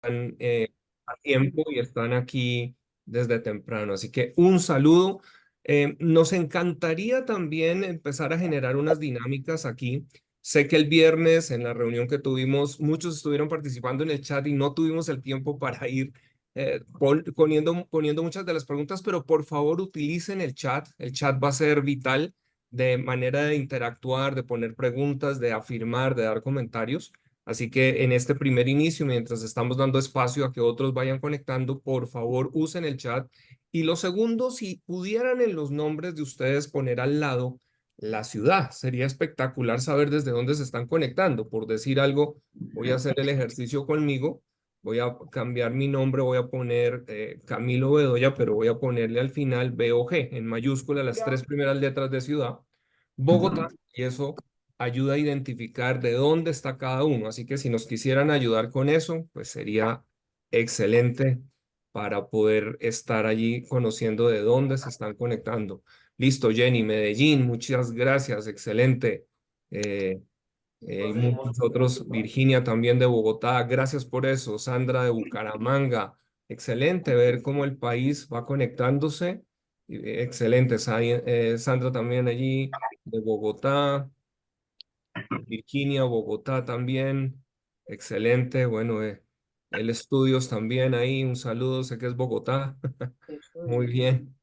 a tiempo y están aquí desde temprano. Así que un saludo. Nos encantaría también empezar a generar unas dinámicas aquí. Sé que el viernes en la reunión que tuvimos, muchos estuvieron participando en el chat y no tuvimos el tiempo para ir poniendo muchas de las preguntas, pero por favor utilicen el chat. El chat va a ser vital de manera de interactuar, de poner preguntas, de afirmar, de dar comentarios. Así que en este primer inicio, mientras estamos dando espacio a que otros vayan conectando, por favor usen el chat. Y lo segundo, si pudieran en los nombres de ustedes poner al lado la ciudad, sería espectacular saber desde dónde se están conectando. Por decir algo, voy a hacer el ejercicio conmigo, voy a cambiar mi nombre, voy a poner Camilo Bedoya, pero voy a ponerle al final BOG en mayúscula las tres primeras letras de ciudad, Bogotá, y eso ayuda a identificar de dónde está cada uno. Así que si nos quisieran ayudar con eso, pues sería excelente para poder estar allí conociendo de dónde se están conectando. Listo, Jenny, Medellín, muchas gracias, excelente. Eh, y muchos otros, Virginia también de Bogotá, gracias por eso. Sandra de Bucaramanga, excelente ver cómo el país va conectándose. Excelente, Sandra también allí de Bogotá. Virginia, Bogotá también. Excelente. Bueno, el estudios también ahí. Un saludo, sé que es Bogotá. Muy bien.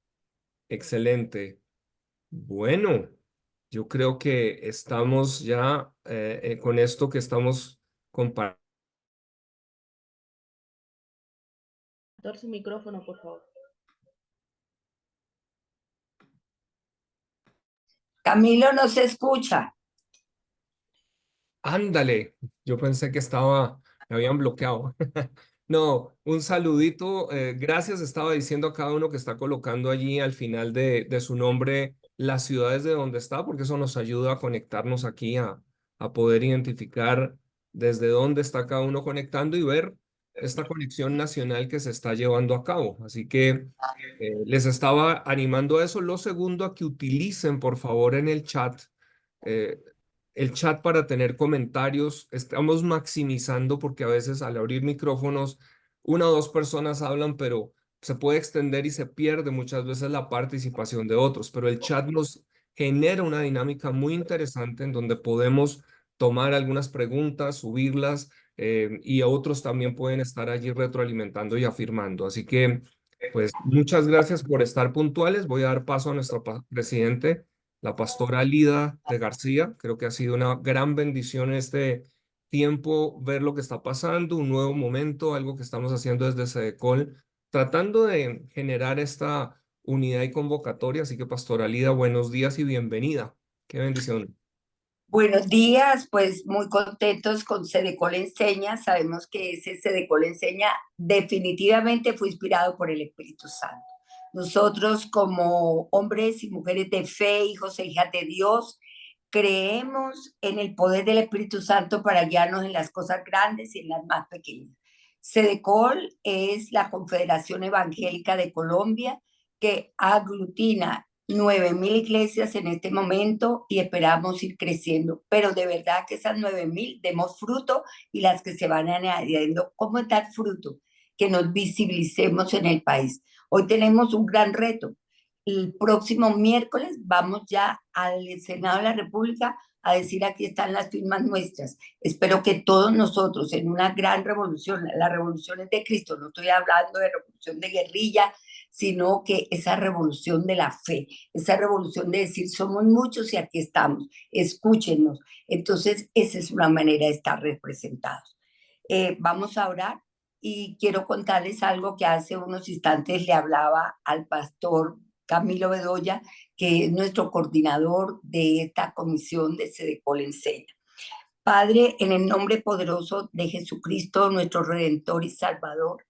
Excelente. Bueno, yo creo que estamos ya con esto que estamos compartiendo. Su micrófono, por favor. Camilo no se escucha. Ándale, yo pensé que me habían bloqueado. No, un saludito. Gracias, estaba diciendo a cada uno que está colocando allí al final de su nombre las ciudades de donde está, porque eso nos ayuda a conectarnos aquí, a poder identificar desde dónde está cada uno conectando y ver esta conexión nacional que se está llevando a cabo. Así que les estaba animando a eso. Lo segundo, a que utilicen, por favor, en eh, el chat para tener comentarios. Estamos maximizando porque a veces al abrir micrófonos, una o dos personas hablan, pero se puede extender y se pierde muchas veces la participación de otros. Pero el chat nos genera una dinámica muy interesante en donde podemos tomar algunas preguntas, subirlas, y otros también pueden estar allí retroalimentando y afirmando. Así que, pues, muchas gracias por estar puntuales. Voy a dar paso a nuestro presidente, la pastora Lida de García. Creo que ha sido una gran bendición este tiempo ver lo que está pasando, un nuevo momento, algo que estamos haciendo desde Sedecol, tratando de generar esta unidad y convocatoria. Así que, pastora Lida, buenos días y bienvenida. Qué bendición. Buenos días, pues muy contentos con Sedecol Enseña. Sabemos que ese Sedecol Enseña definitivamente fue inspirado por el Espíritu Santo. Nosotros como hombres y mujeres de fe, hijos e hijas de Dios, creemos en el poder del Espíritu Santo para guiarnos en las cosas grandes y en las más pequeñas. Sedecol es la Confederación Evangélica de Colombia que aglutina 9.000 iglesias en este momento y esperamos ir creciendo, pero de verdad que esas 9.000 demos fruto y las que se van añadiendo, ¿cómo es dar fruto? Que nos visibilicemos en el país. Hoy tenemos un gran reto. El próximo miércoles vamos ya al Senado de la República a decir aquí están las firmas nuestras. Espero que todos nosotros en una gran revolución, la revolución es de Cristo, no estoy hablando de revolución de guerrilla, sino que esa revolución de la fe, esa revolución de decir somos muchos y aquí estamos, escúchenos. Entonces, esa es una manera de estar representados. Vamos a orar y quiero contarles algo que hace unos instantes le hablaba al pastor Camilo Bedoya, que es nuestro coordinador de esta comisión de Sedecol Enseña. Padre, en el nombre poderoso de Jesucristo, nuestro Redentor y Salvador,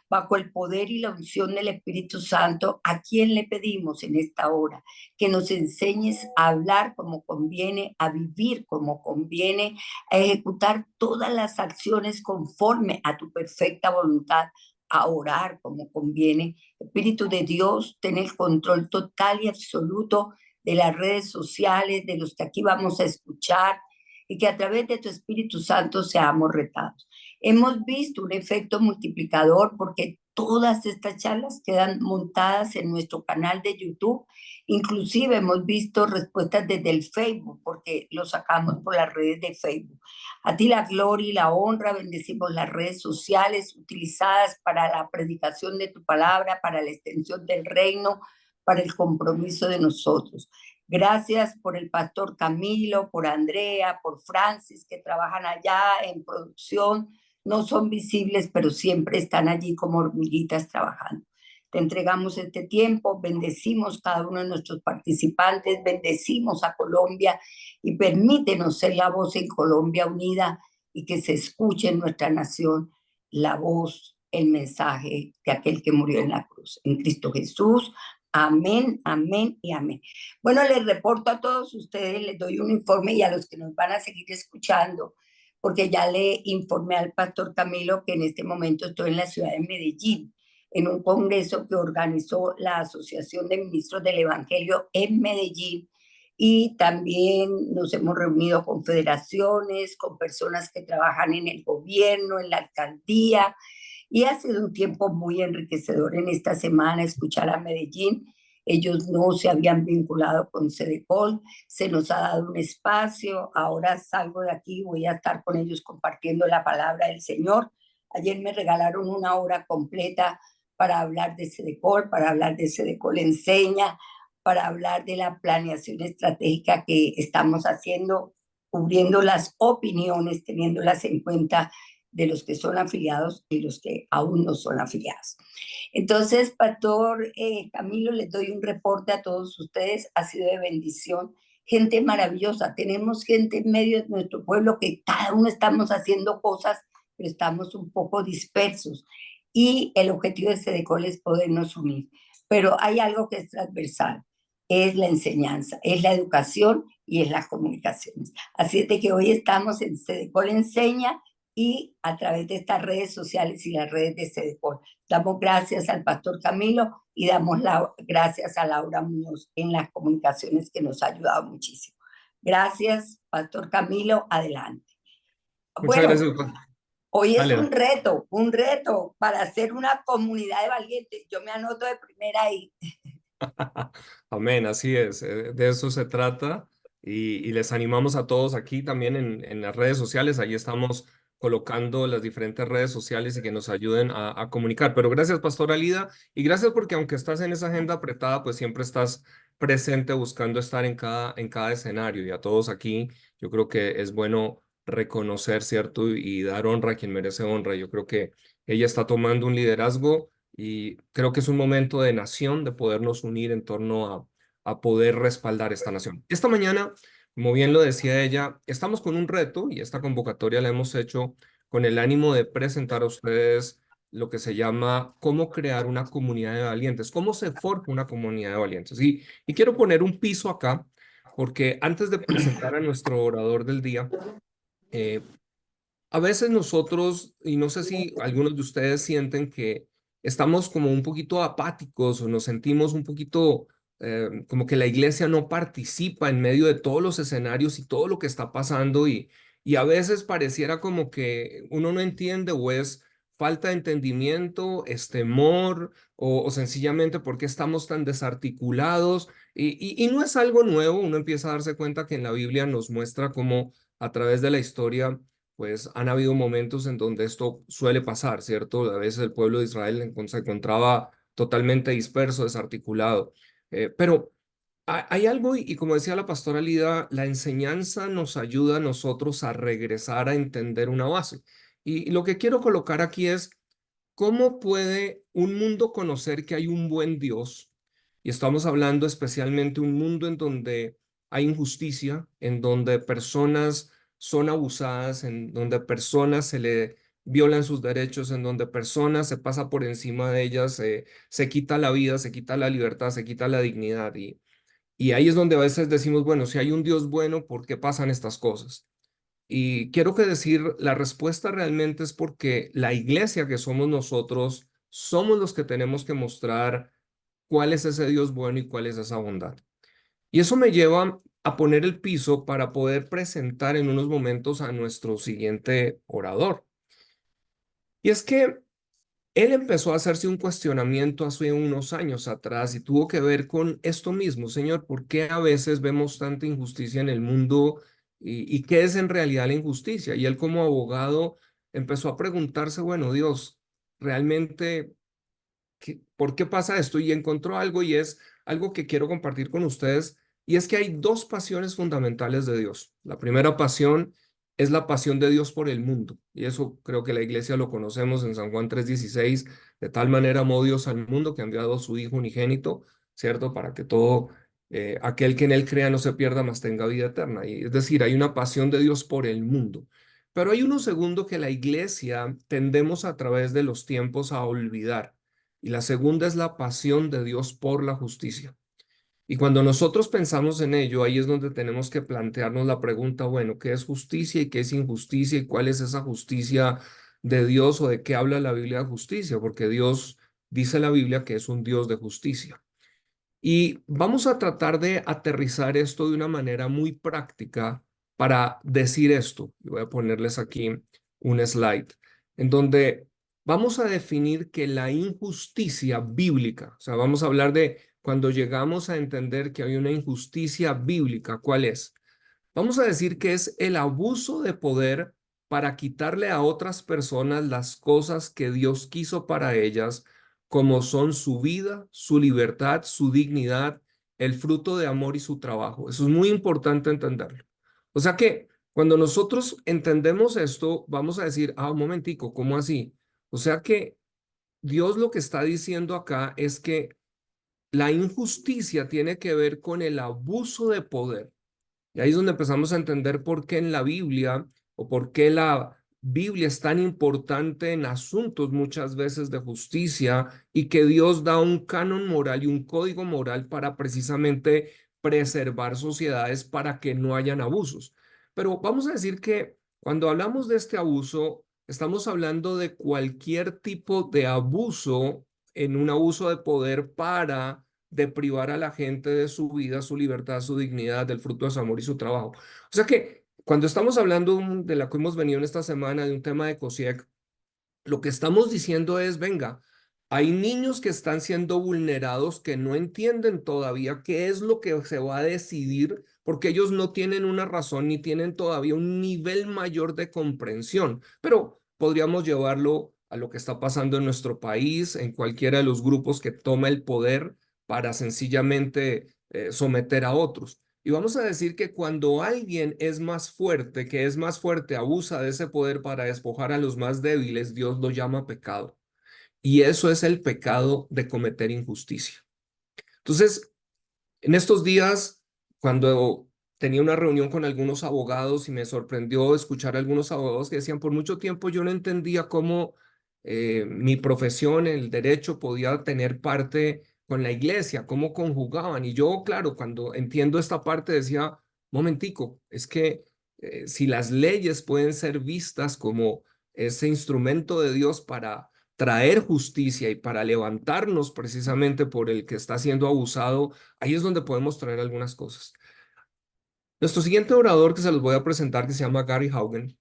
bajo el poder y la unción del Espíritu Santo, ¿a quién le pedimos en esta hora? Que nos enseñes a hablar como conviene, a vivir como conviene, a ejecutar todas las acciones conforme a tu perfecta voluntad, a orar como conviene. Espíritu de Dios, ten el control total y absoluto de las redes sociales, de los que aquí vamos a escuchar, y que a través de tu Espíritu Santo seamos retados. Hemos visto un efecto multiplicador porque todas estas charlas quedan montadas en nuestro canal de YouTube. Inclusive hemos visto respuestas desde el Facebook porque lo sacamos por las redes de Facebook. A ti la gloria y la honra, bendecimos las redes sociales utilizadas para la predicación de tu palabra, para la extensión del reino, para el compromiso de nosotros. Gracias por el pastor Camilo, por Andrea, por Francis, que trabajan allá en producción. No son visibles, pero siempre están allí como hormiguitas trabajando. Te entregamos este tiempo, bendecimos cada uno de nuestros participantes, bendecimos a Colombia y permítenos ser la voz en Colombia unida y que se escuche en nuestra nación la voz, el mensaje de aquel que murió en la cruz, en Cristo Jesús. Amén, amén y amén. Bueno, les reporto a todos ustedes, les doy un informe y a los que nos van a seguir escuchando, porque ya le informé al pastor Camilo que en este momento estoy en la ciudad de Medellín, en un congreso que organizó la Asociación de Ministros del Evangelio en Medellín, y también nos hemos reunido con federaciones, con personas que trabajan en el gobierno, en la alcaldía, y ha sido un tiempo muy enriquecedor en esta semana escuchar a Medellín. Ellos no se habían vinculado con Sedecol, se nos ha dado un espacio, ahora salgo de aquí, voy a estar con ellos compartiendo la palabra del Señor. Ayer me regalaron una hora completa para hablar de Sedecol, para hablar de Sedecol Enseña, para hablar de la planeación estratégica que estamos haciendo, cubriendo las opiniones, teniéndolas en cuenta de los que son afiliados y los que aún no son afiliados. Entonces, pastor Camilo, les doy un reporte a todos ustedes, ha sido de bendición, gente maravillosa, tenemos gente en medio de nuestro pueblo que cada uno estamos haciendo cosas, pero estamos un poco dispersos, y el objetivo de Sedecol es podernos unir, pero hay algo que es transversal, es la enseñanza, es la educación y es las comunicaciones. Así es de que hoy estamos en Sedecol Enseña, y a través de estas redes sociales y las redes de Sedecol. Damos gracias al pastor Camilo y damos gracias a Laura Muñoz en las comunicaciones, que nos ha ayudado muchísimo. Gracias, pastor Camilo, adelante. Muchas Bueno, gracias. hoy es Dale. un reto para hacer una comunidad de valientes. Yo me anoto de primera ahí. Amén, así es, de eso se trata y les animamos a todos aquí también en las redes sociales, ahí estamos colocando las diferentes redes sociales y que nos ayuden a comunicar. Pero gracias, Pastora Alida, y gracias porque aunque estás en esa agenda apretada, pues siempre estás presente buscando estar en cada escenario, y a todos aquí yo creo que es bueno reconocer, ¿cierto? Y dar honra a quien merece honra. Yo creo que ella está tomando un liderazgo y creo que es un momento de nación, de podernos unir en torno a poder respaldar esta nación. Esta mañana, como bien lo decía ella, estamos con un reto y esta convocatoria la hemos hecho con el ánimo de presentar a ustedes lo que se llama cómo crear una comunidad de valientes, cómo se forja una comunidad de valientes. Y quiero poner un piso acá, porque antes de presentar a nuestro orador del día, eh, a veces nosotros, y no sé si algunos de ustedes sienten que estamos como un poquito apáticos o nos sentimos un poquito como que la iglesia no participa en medio de todos los escenarios y todo lo que está pasando y a veces pareciera como que uno no entiende o es falta de entendimiento, es temor o sencillamente porque estamos tan desarticulados y no es algo nuevo, uno empieza a darse cuenta que en la Biblia nos muestra cómo a través de la historia pues han habido momentos en donde esto suele pasar, ¿cierto? A veces el pueblo de Israel se encontraba totalmente disperso, desarticulado. Pero hay algo, y como decía la pastora Lida, la enseñanza nos ayuda a nosotros a regresar a entender una base. Y lo que quiero colocar aquí es, ¿cómo puede un mundo conocer que hay un buen Dios? Y estamos hablando especialmente de un mundo en donde hay injusticia, en donde personas son abusadas, en donde personas se le violan sus derechos, en donde personas se pasa por encima de ellas, se quita la vida, se quita la libertad, se quita la dignidad. Y ahí es donde a veces decimos, bueno, si hay un Dios bueno, ¿por qué pasan estas cosas? Y quiero que decir, la respuesta realmente es porque la iglesia que somos nosotros, somos los que tenemos que mostrar cuál es ese Dios bueno y cuál es esa bondad. Y eso me lleva a poner el piso para poder presentar en unos momentos a nuestro siguiente orador. Y es que él empezó a hacerse un cuestionamiento hace unos años atrás y tuvo que ver con esto mismo, Señor, ¿por qué a veces vemos tanta injusticia en el mundo y qué es en realidad la injusticia? Y él como abogado empezó a preguntarse, bueno, Dios, realmente ¿por qué pasa esto? Y encontró algo y es algo que quiero compartir con ustedes. Y es que hay dos pasiones fundamentales de Dios. La primera pasión es la pasión de Dios por el mundo. Y eso creo que la iglesia lo conocemos en San Juan 3:16. De tal manera amó Dios al mundo que ha enviado a su Hijo unigénito, ¿cierto? Para que todo aquel que en él crea no se pierda, mas tenga vida eterna. Y, es decir, hay una pasión de Dios por el mundo. Pero hay uno segundo que la iglesia tendemos a través de los tiempos a olvidar. Y la segunda es la pasión de Dios por la justicia. Y cuando nosotros pensamos en ello, ahí es donde tenemos que plantearnos la pregunta, bueno, ¿qué es justicia y qué es injusticia? ¿Y cuál es esa justicia de Dios o de qué habla la Biblia de justicia? Porque Dios dice la Biblia que es un Dios de justicia. Y vamos a tratar de aterrizar esto de una manera muy práctica para decir esto. Y voy a ponerles aquí un slide en donde vamos a definir que la injusticia bíblica, o sea, vamos a hablar de cuando llegamos a entender que hay una injusticia bíblica, ¿cuál es? Vamos a decir que es el abuso de poder para quitarle a otras personas las cosas que Dios quiso para ellas, como son su vida, su libertad, su dignidad, el fruto de amor y su trabajo. Eso es muy importante entenderlo. O sea que cuando nosotros entendemos esto, vamos a decir, un momentico, ¿cómo así? O sea que Dios lo que está diciendo acá es que la injusticia tiene que ver con el abuso de poder. Y ahí es donde empezamos a entender por qué en la Biblia o por qué la Biblia es tan importante en asuntos muchas veces de justicia y que Dios da un canon moral y un código moral para precisamente preservar sociedades para que no hayan abusos. Pero vamos a decir que cuando hablamos de este abuso, estamos hablando de cualquier tipo de abuso en un abuso de poder para de privar a la gente de su vida, su libertad, su dignidad, del fruto de su amor y su trabajo. O sea que cuando estamos hablando de la que hemos venido en esta semana, de un tema de COSIEC, lo que estamos diciendo es, venga, hay niños que están siendo vulnerados que no entienden todavía qué es lo que se va a decidir porque ellos no tienen una razón ni tienen todavía un nivel mayor de comprensión, pero podríamos llevarlo a lo que está pasando en nuestro país, en cualquiera de los grupos que toma el poder para sencillamente someter a otros. Y vamos a decir que cuando alguien es más fuerte, que es más fuerte, abusa de ese poder para despojar a los más débiles, Dios lo llama pecado. Y eso es el pecado de cometer injusticia. Entonces, en estos días, cuando tenía una reunión con algunos abogados y me sorprendió escuchar a algunos abogados que decían, por mucho tiempo yo no entendía cómo mi profesión, el derecho, podía tener parte con la iglesia, cómo conjugaban. Y yo, claro, cuando entiendo esta parte decía, momentico, es que si las leyes pueden ser vistas como ese instrumento de Dios para traer justicia y para levantarnos precisamente por el que está siendo abusado, ahí es donde podemos traer algunas cosas. Nuestro siguiente orador que se los voy a presentar, que se llama Gary Haugen,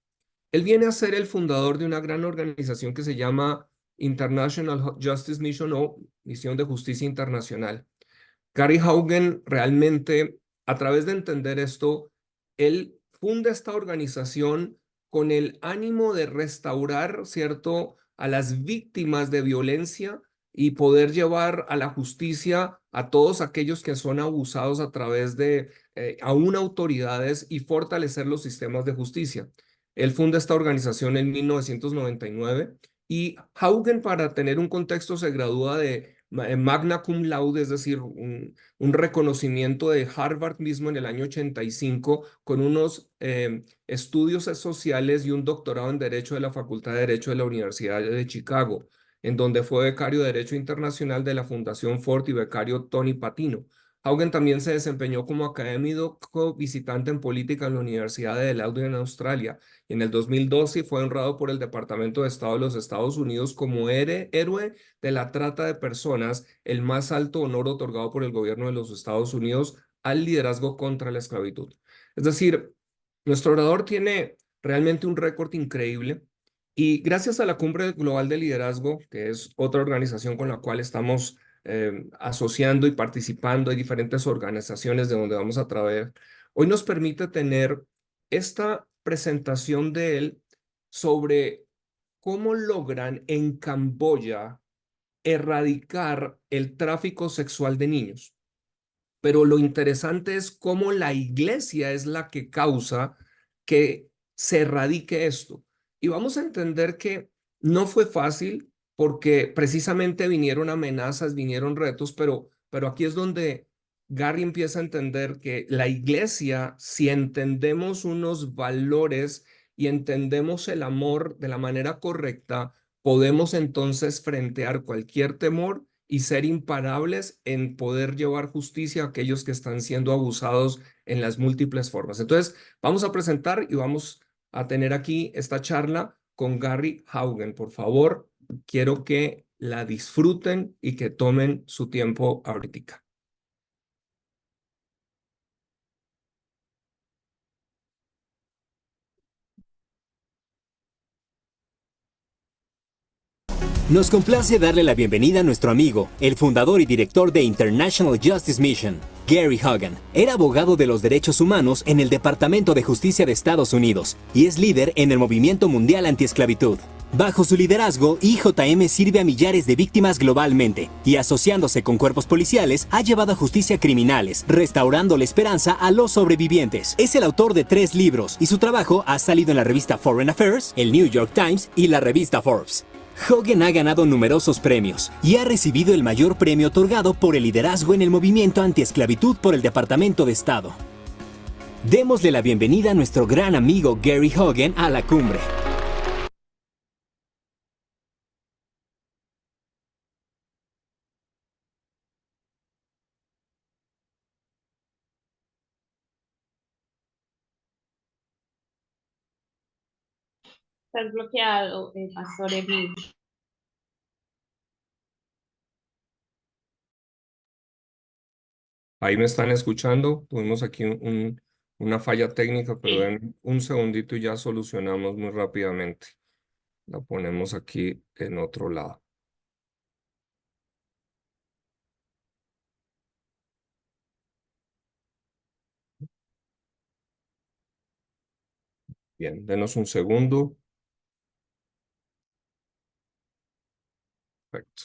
él viene a ser el fundador de una gran organización que se llama International Justice Mission o Misión de Justicia Internacional. Gary Haugen realmente, a través de entender esto, él funda esta organización con el ánimo de restaurar, ¿cierto?, a las víctimas de violencia y poder llevar a la justicia a todos aquellos que son abusados a través de aún autoridades y fortalecer los sistemas de justicia. Él funda esta organización en 1999 y Haugen, para tener un contexto, se gradúa de magna cum laude, es decir, un reconocimiento de Harvard mismo en el año 85 con unos estudios sociales y un doctorado en Derecho de la Facultad de Derecho de la Universidad de Chicago, en donde fue becario de Derecho Internacional de la Fundación Ford y becario Tony Patino. Haugen también se desempeñó como académico visitante en política en la Universidad de Delaware en Australia. En el 2012 fue honrado por el Departamento de Estado de los Estados Unidos como héroe de la trata de personas, el más alto honor otorgado por el gobierno de los Estados Unidos al liderazgo contra la esclavitud. Es decir, nuestro orador tiene realmente un récord increíble Y gracias a la Cumbre Global de Liderazgo, que es otra organización con la cual estamos asociando y participando, hay diferentes organizaciones de donde vamos a traer, hoy nos permite tener esta presentación de él sobre cómo logran en Camboya erradicar el tráfico sexual de niños. Pero lo interesante es cómo la iglesia es la que causa que se erradique esto. Y vamos a entender que no fue fácil porque precisamente vinieron amenazas, vinieron retos, pero aquí es donde Gary empieza a entender que la iglesia, si entendemos unos valores y entendemos el amor de la manera correcta, podemos entonces frentear cualquier temor y ser imparables en poder llevar justicia a aquellos que están siendo abusados en las múltiples formas. Entonces, vamos a presentar y vamos a tener aquí esta charla con Gary Haugen. Por favor, quiero que la disfruten y que tomen su tiempo ahorita. Nos complace darle la bienvenida a nuestro amigo, el fundador y director de International Justice Mission, Gary Haugen. Era abogado de los derechos humanos en el Departamento de Justicia de Estados Unidos y es líder en el Movimiento Mundial Antiesclavitud. Bajo su liderazgo, IJM sirve a millares de víctimas globalmente y asociándose con cuerpos policiales ha llevado a justicia a criminales, restaurando la esperanza a los sobrevivientes. Es el autor de 3 libros y su trabajo ha salido en la revista Foreign Affairs, el New York Times y la revista Forbes. Haugen ha ganado numerosos premios y ha recibido el mayor premio otorgado por el liderazgo en el movimiento antiesclavitud por el Departamento de Estado. Démosle la bienvenida a nuestro gran amigo Gary Haugen a la cumbre. Estás bloqueado, Pastor Emil. Ahí me están escuchando. Tuvimos aquí una falla técnica, pero den un segundito y ya solucionamos muy rápidamente. La ponemos aquí en otro lado. Bien, denos un segundo. Perfecto.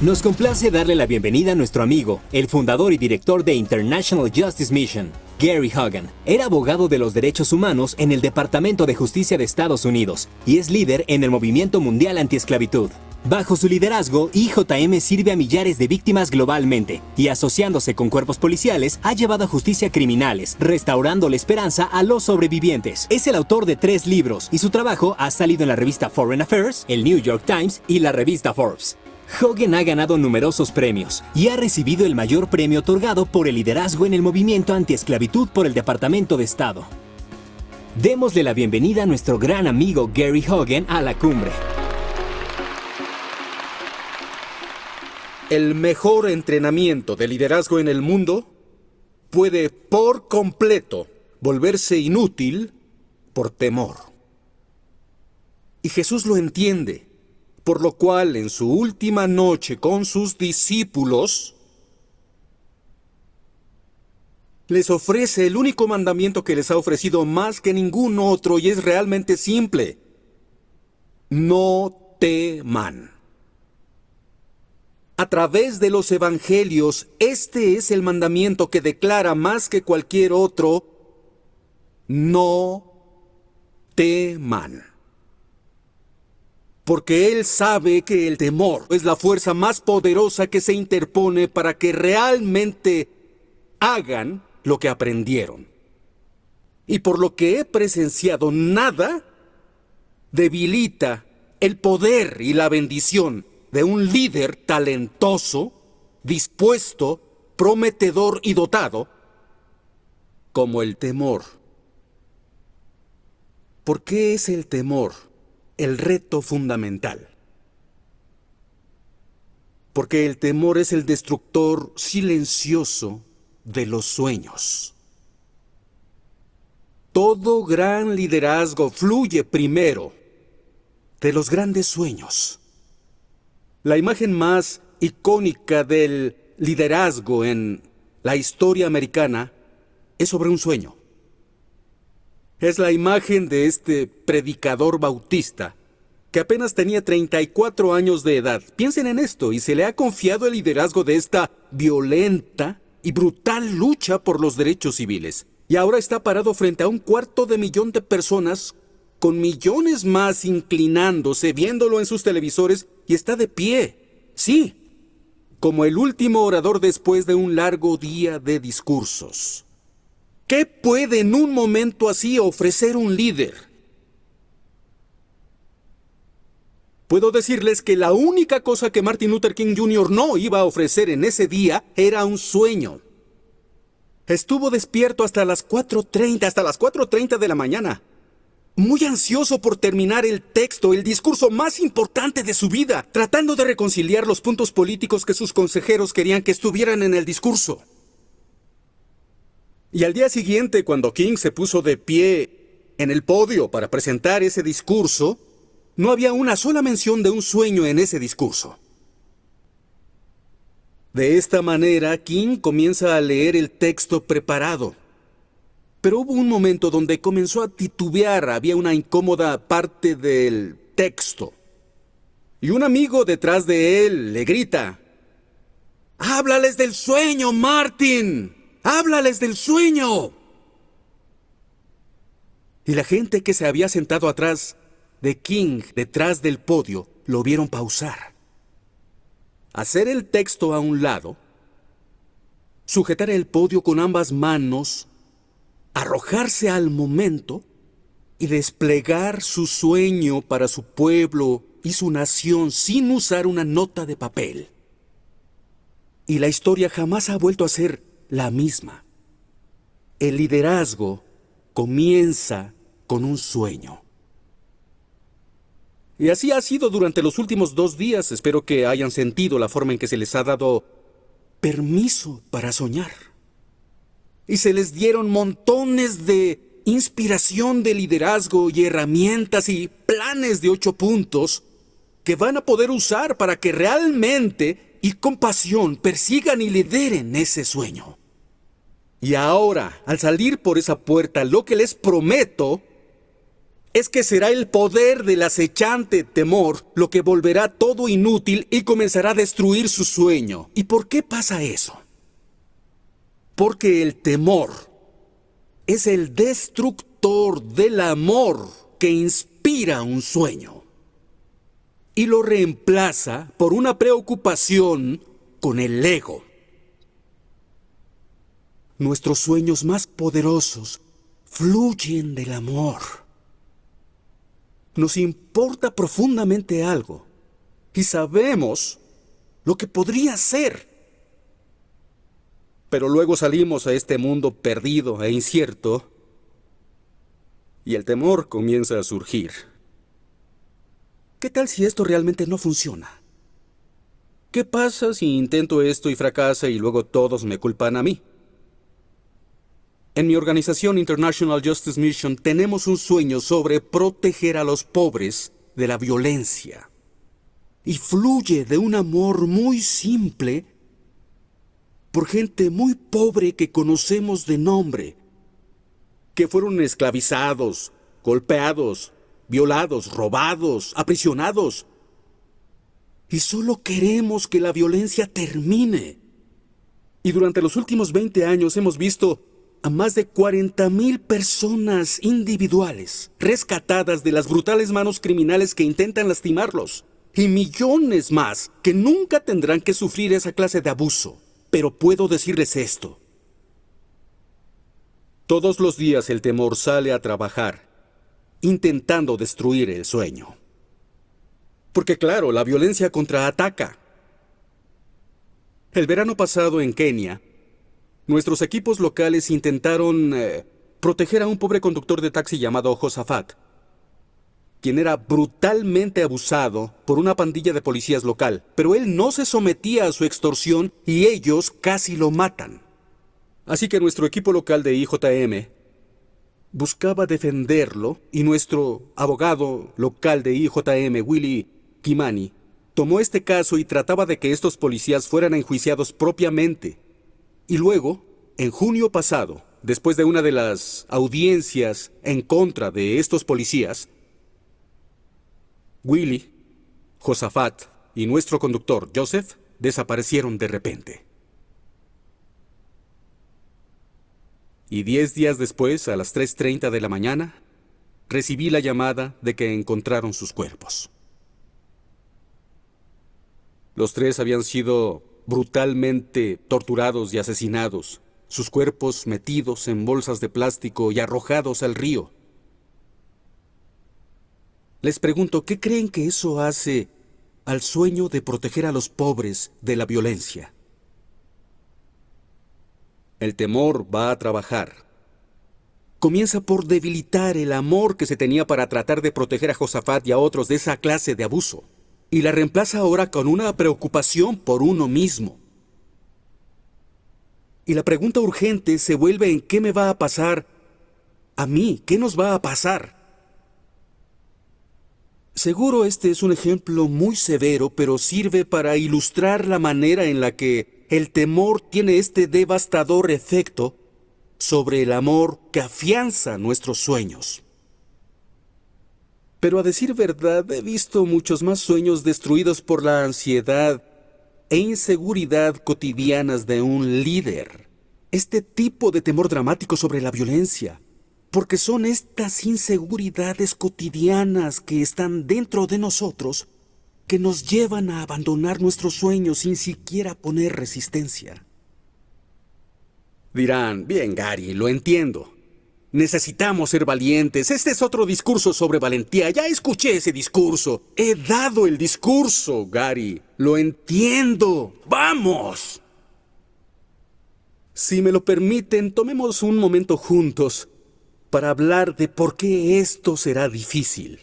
Nos complace darle la bienvenida a nuestro amigo, el fundador y director de International Justice Mission, Gary Haugen. Era abogado de los derechos humanos en el Departamento de Justicia de Estados Unidos y es líder en el Movimiento Mundial Antiesclavitud. Bajo su liderazgo, IJM sirve a millares de víctimas globalmente y asociándose con cuerpos policiales ha llevado a justicia a criminales, restaurando la esperanza a los sobrevivientes. Es el autor de 3 libros y su trabajo ha salido en la revista Foreign Affairs, el New York Times y la revista Forbes. Haugen ha ganado numerosos premios y ha recibido el mayor premio otorgado por el liderazgo en el movimiento antiesclavitud por el Departamento de Estado. Démosle la bienvenida a nuestro gran amigo Gary Haugen a la cumbre. El mejor entrenamiento de liderazgo en el mundo puede por completo volverse inútil por temor. Y Jesús lo entiende, por lo cual en su última noche con sus discípulos les ofrece el único mandamiento que les ha ofrecido más que ningún otro y es realmente simple: no teman. A través de los evangelios, este es el mandamiento que declara más que cualquier otro: no teman. Porque Él sabe que el temor es la fuerza más poderosa que se interpone para que realmente hagan lo que aprendieron. Y por lo que he presenciado, nada debilita el poder y la bendición de un líder talentoso, dispuesto, prometedor y dotado, como el temor. ¿Por qué es el temor el reto fundamental. Porque el temor es el destructor silencioso de los sueños. Todo gran liderazgo fluye primero de los grandes sueños. La imagen más icónica del liderazgo en la historia americana es sobre un sueño. Es la imagen de este predicador bautista que apenas tenía 34 años de edad. Piensen en esto, y se le ha confiado el liderazgo de esta violenta y brutal lucha por los derechos civiles. Y ahora está parado frente a 250,000 de personas, con millones más inclinándose, viéndolo en sus televisores, y está de pie. Sí, como el último orador después de un largo día de discursos. ¿Qué puede en un momento así ofrecer un líder? Puedo decirles que la única cosa que Martin Luther King Jr. no iba a ofrecer en ese día era un sueño. Estuvo despierto hasta las 4:30 de la mañana, muy ansioso por terminar el texto, el discurso más importante de su vida, tratando de reconciliar los puntos políticos que sus consejeros querían que estuvieran en el discurso. Y al día siguiente, cuando King se puso de pie en el podio para presentar ese discurso, no había una sola mención de un sueño en ese discurso. De esta manera, King comienza a leer el texto preparado. Pero hubo un momento donde comenzó a titubear, había una incómoda parte del texto. Y un amigo detrás de él le grita: ¡háblales del sueño, Martin! ¡Háblales del sueño! Y la gente que se había sentado atrás de King, detrás del podio, lo vieron pausar, hacer el texto a un lado, sujetar el podio con ambas manos, arrojarse al momento y desplegar su sueño para su pueblo y su nación sin usar una nota de papel. Y la historia jamás ha vuelto a ser la misma. El liderazgo comienza con un sueño. Y así ha sido durante los últimos 2 días. Espero que hayan sentido la forma en que se les ha dado permiso para soñar. Y se les dieron montones de inspiración de liderazgo y herramientas y planes de 8 puntos que van a poder usar para que realmente y con pasión persigan y lideren ese sueño. Y ahora, al salir por esa puerta, lo que les prometo es que será el poder del acechante temor lo que volverá todo inútil y comenzará a destruir su sueño. ¿Y por qué pasa eso? Porque el temor es el destructor del amor que inspira un sueño y lo reemplaza por una preocupación con el ego. Nuestros sueños más poderosos fluyen del amor. Nos importa profundamente algo y sabemos lo que podría ser. Pero luego salimos a este mundo perdido e incierto y el temor comienza a surgir. ¿Qué tal si esto realmente no funciona? ¿Qué pasa si intento esto y fracasa y luego todos me culpan a mí? En mi organización International Justice Mission tenemos un sueño sobre proteger a los pobres de la violencia. Y fluye de un amor muy simple por gente muy pobre que conocemos de nombre, que fueron esclavizados, golpeados, violados, robados, aprisionados. Y solo queremos que la violencia termine. Y durante los últimos 20 años hemos visto a más de 40,000 personas individuales rescatadas de las brutales manos criminales que intentan lastimarlos, y millones más que nunca tendrán que sufrir esa clase de abuso. Pero puedo decirles esto: todos los días el temor sale a trabajar intentando destruir el sueño. Porque claro, la violencia contraataca. El verano pasado en Kenia, nuestros equipos locales intentaron proteger a un pobre conductor de taxi llamado Josafat. quien era brutalmente abusado por una pandilla de policías local, pero él no se sometía a su extorsión y ellos casi lo matan. Así que nuestro equipo local de IJM buscaba defenderlo y nuestro abogado local de IJM, Willy Kimani, tomó este caso y trataba de que estos policías fueran enjuiciados propiamente. Y luego, en junio pasado, después de una de las audiencias en contra de estos policías, Willy, Josafat y nuestro conductor, Joseph, desaparecieron de repente. Y 10 días después, a las 3:30 de la mañana, recibí la llamada de que encontraron sus cuerpos. Los tres habían sido brutalmente torturados y asesinados, sus cuerpos metidos en bolsas de plástico y arrojados al río. Les pregunto, ¿qué creen que eso hace al sueño de proteger a los pobres de la violencia? El temor va a trabajar. Comienza por debilitar el amor que se tenía para tratar de proteger a Josafat y a otros de esa clase de abuso, y la reemplaza ahora con una preocupación por uno mismo. Y la pregunta urgente se vuelve en ¿qué me va a pasar a mí? ¿Qué nos va a pasar? Seguro este es un ejemplo muy severo, pero sirve para ilustrar la manera en la que el temor tiene este devastador efecto sobre el amor que afianza nuestros sueños. Pero a decir verdad, he visto muchos más sueños destruidos por la ansiedad e inseguridad cotidianas de un líder. Este tipo de temor dramático sobre la violencia, porque son estas inseguridades cotidianas que están dentro de nosotros que nos llevan a abandonar nuestros sueños sin siquiera poner resistencia. Dirán, bien, Gary, lo entiendo. Necesitamos ser valientes. Este es otro discurso sobre valentía. Ya escuché ese discurso. He dado el discurso, Gary. Lo entiendo. ¡Vamos! Si me lo permiten, tomemos un momento juntos para hablar de por qué esto será difícil.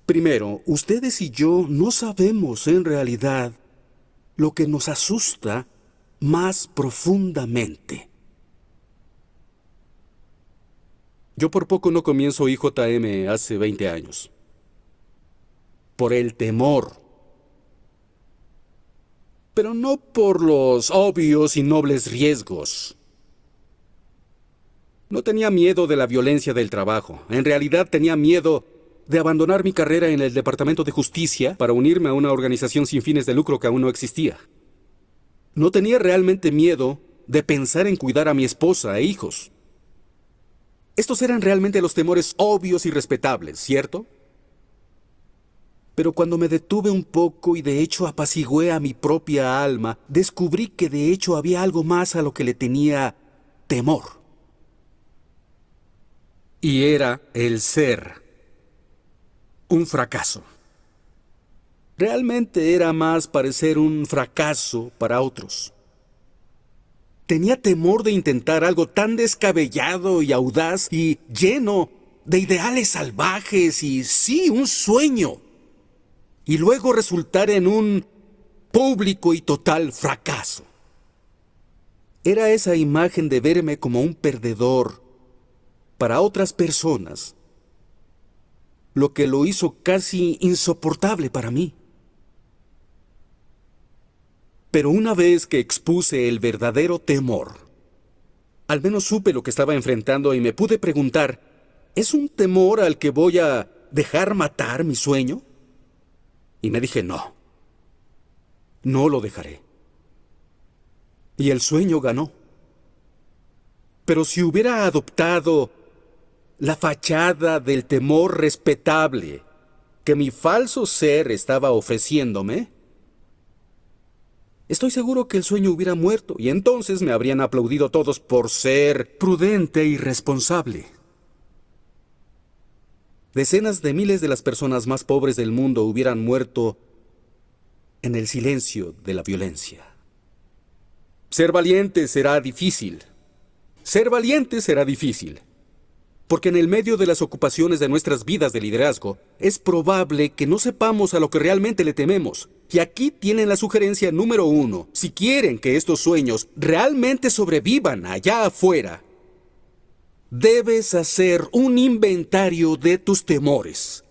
Primero, ustedes y yo no sabemos en realidad lo que nos asusta más profundamente. Yo por poco no comienzo IJM hace 20 años. Por el temor. Pero no por los obvios y nobles riesgos. No tenía miedo de la violencia del trabajo. En realidad tenía miedo de abandonar mi carrera en el Departamento de Justicia para unirme a una organización sin fines de lucro que aún no existía. No tenía realmente miedo de pensar en cuidar a mi esposa e hijos. Estos eran realmente los temores obvios y respetables, ¿cierto? Pero cuando me detuve un poco y de hecho apacigué a mi propia alma, descubrí que de hecho había algo más a lo que le tenía temor. Y era el ser un fracaso. Realmente era más parecer un fracaso para otros. Tenía temor de intentar algo tan descabellado y audaz y lleno de ideales salvajes y sí, un sueño. Y luego resultar en un público y total fracaso. Era esa imagen de verme como un perdedor para otras personas lo que lo hizo casi insoportable para mí. Pero una vez que expuse el verdadero temor, al menos supe lo que estaba enfrentando y me pude preguntar, ¿es un temor al que voy a dejar matar mi sueño? Y me dije, no lo dejaré. Y el sueño ganó. Pero si hubiera adoptado la fachada del temor respetable que mi falso ser estaba ofreciéndome, estoy seguro que el sueño hubiera muerto y entonces me habrían aplaudido todos por ser prudente y responsable. Decenas de miles de las personas más pobres del mundo hubieran muerto en el silencio de la violencia. Ser valiente será difícil. Ser valiente será difícil. Porque en el medio de las ocupaciones de nuestras vidas de liderazgo, es probable que no sepamos a lo que realmente le tememos. Y aquí tienen la sugerencia número 1. Si quieren que estos sueños realmente sobrevivan allá afuera, debes hacer un inventario de tus temores.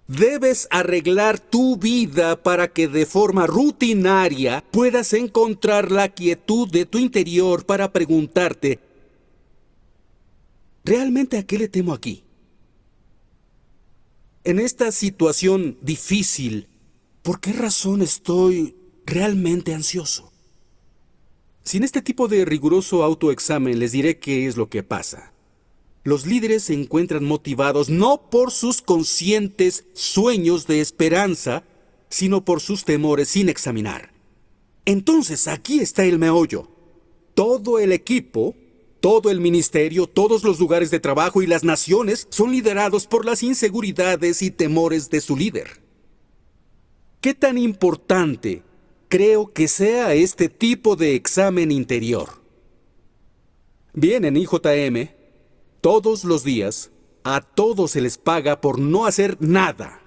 Debes arreglar tu vida para que de forma rutinaria puedas encontrar la quietud de tu interior para preguntarte, ¿realmente a qué le temo aquí? En esta situación difícil, ¿por qué razón estoy realmente ansioso? Sin este tipo de riguroso autoexamen les diré qué es lo que pasa. Los líderes se encuentran motivados no por sus conscientes sueños de esperanza, sino por sus temores sin examinar. Entonces, aquí está el meollo. Todo el equipo, todo el ministerio, todos los lugares de trabajo y las naciones son liderados por las inseguridades y temores de su líder. ¿Qué tan importante creo que sea este tipo de examen interior? Bien, en IJM, todos los días, a todos se les paga por no hacer nada.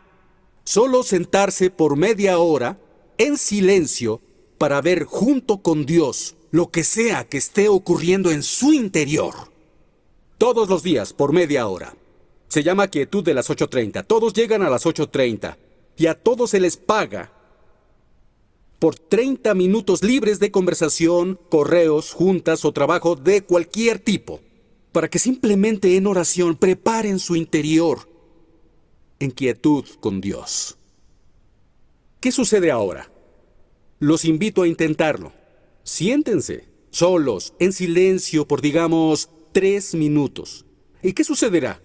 Solo sentarse por media hora, en silencio, para ver junto con Dios lo que sea que esté ocurriendo en su interior. Todos los días, por media hora. Se llama quietud de las 8:30. Todos llegan a las 8:30. Y a todos se les paga por 30 minutos libres de conversación, correos, juntas o trabajo de cualquier tipo, para que simplemente en oración preparen su interior en quietud con Dios. ¿Qué sucede ahora? Los invito a intentarlo. Siéntense, solos, en silencio por, digamos, 3 minutos. ¿Y qué sucederá?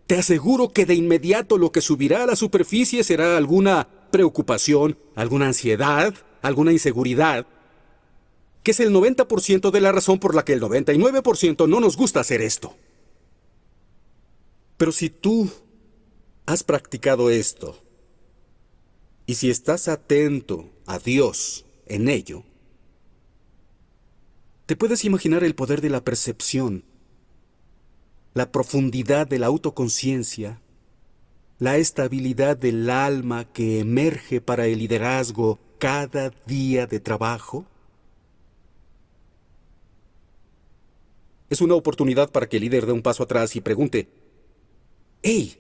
Te aseguro que de inmediato lo que subirá a la superficie será alguna preocupación, alguna ansiedad, alguna inseguridad, que es el 90% de la razón por la que el 99% no nos gusta hacer esto. Pero si tú has practicado esto, y si estás atento a Dios en ello, te puedes imaginar el poder de la percepción, la profundidad de la autoconciencia, la estabilidad del alma que emerge para el liderazgo cada día de trabajo. Es una oportunidad para que el líder dé un paso atrás y pregunte, «Hey,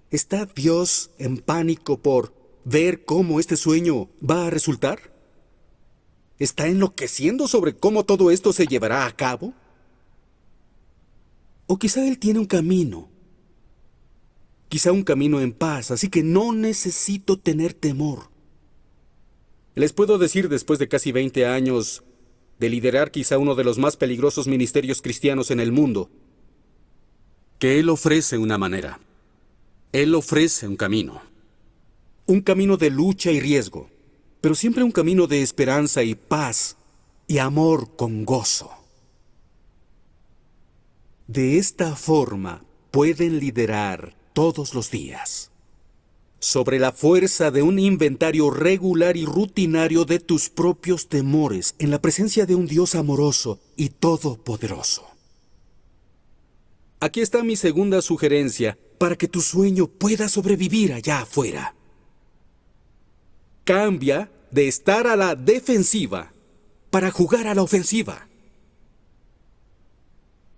¿está Dios en pánico por ver cómo este sueño va a resultar? ¿Está enloqueciendo sobre cómo todo esto se llevará a cabo? O quizá Él tiene un camino. Quizá un camino en paz, así que no necesito tener temor». Les puedo decir, después de casi 20 años de liderar quizá uno de los más peligrosos ministerios cristianos en el mundo, que Él ofrece una manera. Él ofrece un camino de lucha y riesgo, pero siempre un camino de esperanza y paz y amor con gozo. De esta forma pueden liderar todos los días, sobre la fuerza de un inventario regular y rutinario de tus propios temores, en la presencia de un Dios amoroso y todopoderoso. Aquí está mi segunda sugerencia para que tu sueño pueda sobrevivir allá afuera. Cambia de estar a la defensiva para jugar a la ofensiva.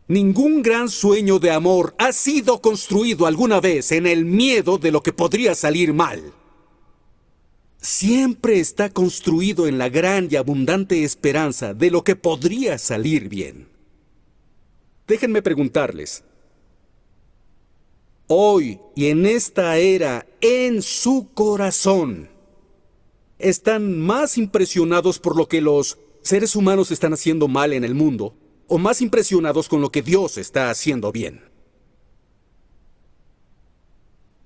Ningún gran sueño de amor ha sido construido alguna vez en el miedo de lo que podría salir mal. Siempre está construido en la gran y abundante esperanza de lo que podría salir bien. Déjenme preguntarles, hoy y en esta era, en su corazón, ¿están más impresionados por lo que los seres humanos están haciendo mal en el mundo, o más impresionados con lo que Dios está haciendo bien?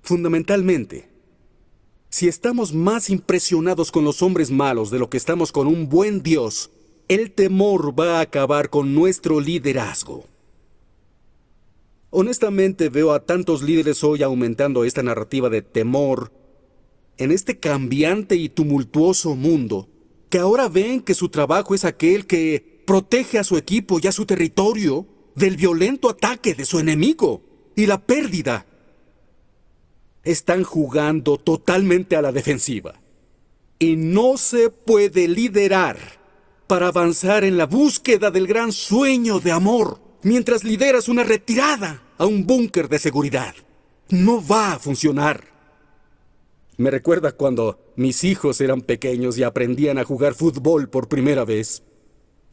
Fundamentalmente, si estamos más impresionados con los hombres malos de lo que estamos con un buen Dios, el temor va a acabar con nuestro liderazgo. Honestamente, veo a tantos líderes hoy aumentando esta narrativa de temor en este cambiante y tumultuoso mundo, que ahora ven que su trabajo es aquel que protege a su equipo y a su territorio del violento ataque de su enemigo y la pérdida. Están jugando totalmente a la defensiva. Y no se puede liderar para avanzar en la búsqueda del gran sueño de amor mientras lideras una retirada a un búnker de seguridad. No va a funcionar. Me recuerda cuando mis hijos eran pequeños y aprendían a jugar fútbol por primera vez.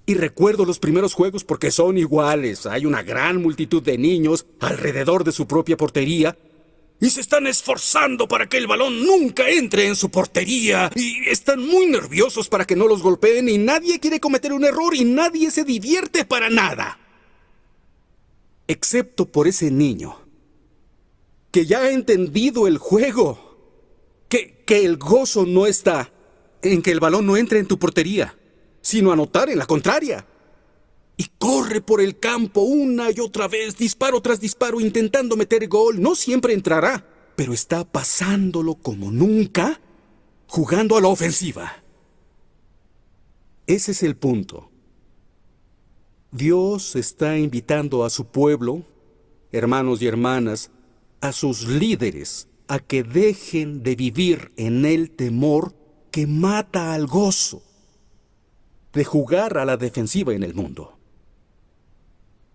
Y recuerdo los primeros juegos porque son iguales. Hay una gran multitud de niños alrededor de su propia portería y se están esforzando para que el balón nunca entre en su portería. Y están muy nerviosos para que no los golpeen y nadie quiere cometer un error y nadie se divierte para nada. Excepto por ese niño que ya ha entendido el juego. Que el gozo no está en que el balón no entre en tu portería, sino anotar en la contraria. Y corre por el campo una y otra vez, disparo tras disparo, intentando meter gol. No siempre entrará, pero está pasándolo como nunca, jugando a la ofensiva. Ese es el punto. Dios está invitando a su pueblo, hermanos y hermanas, a sus líderes, a que dejen de vivir en el temor que mata al gozo de jugar a la defensiva en el mundo.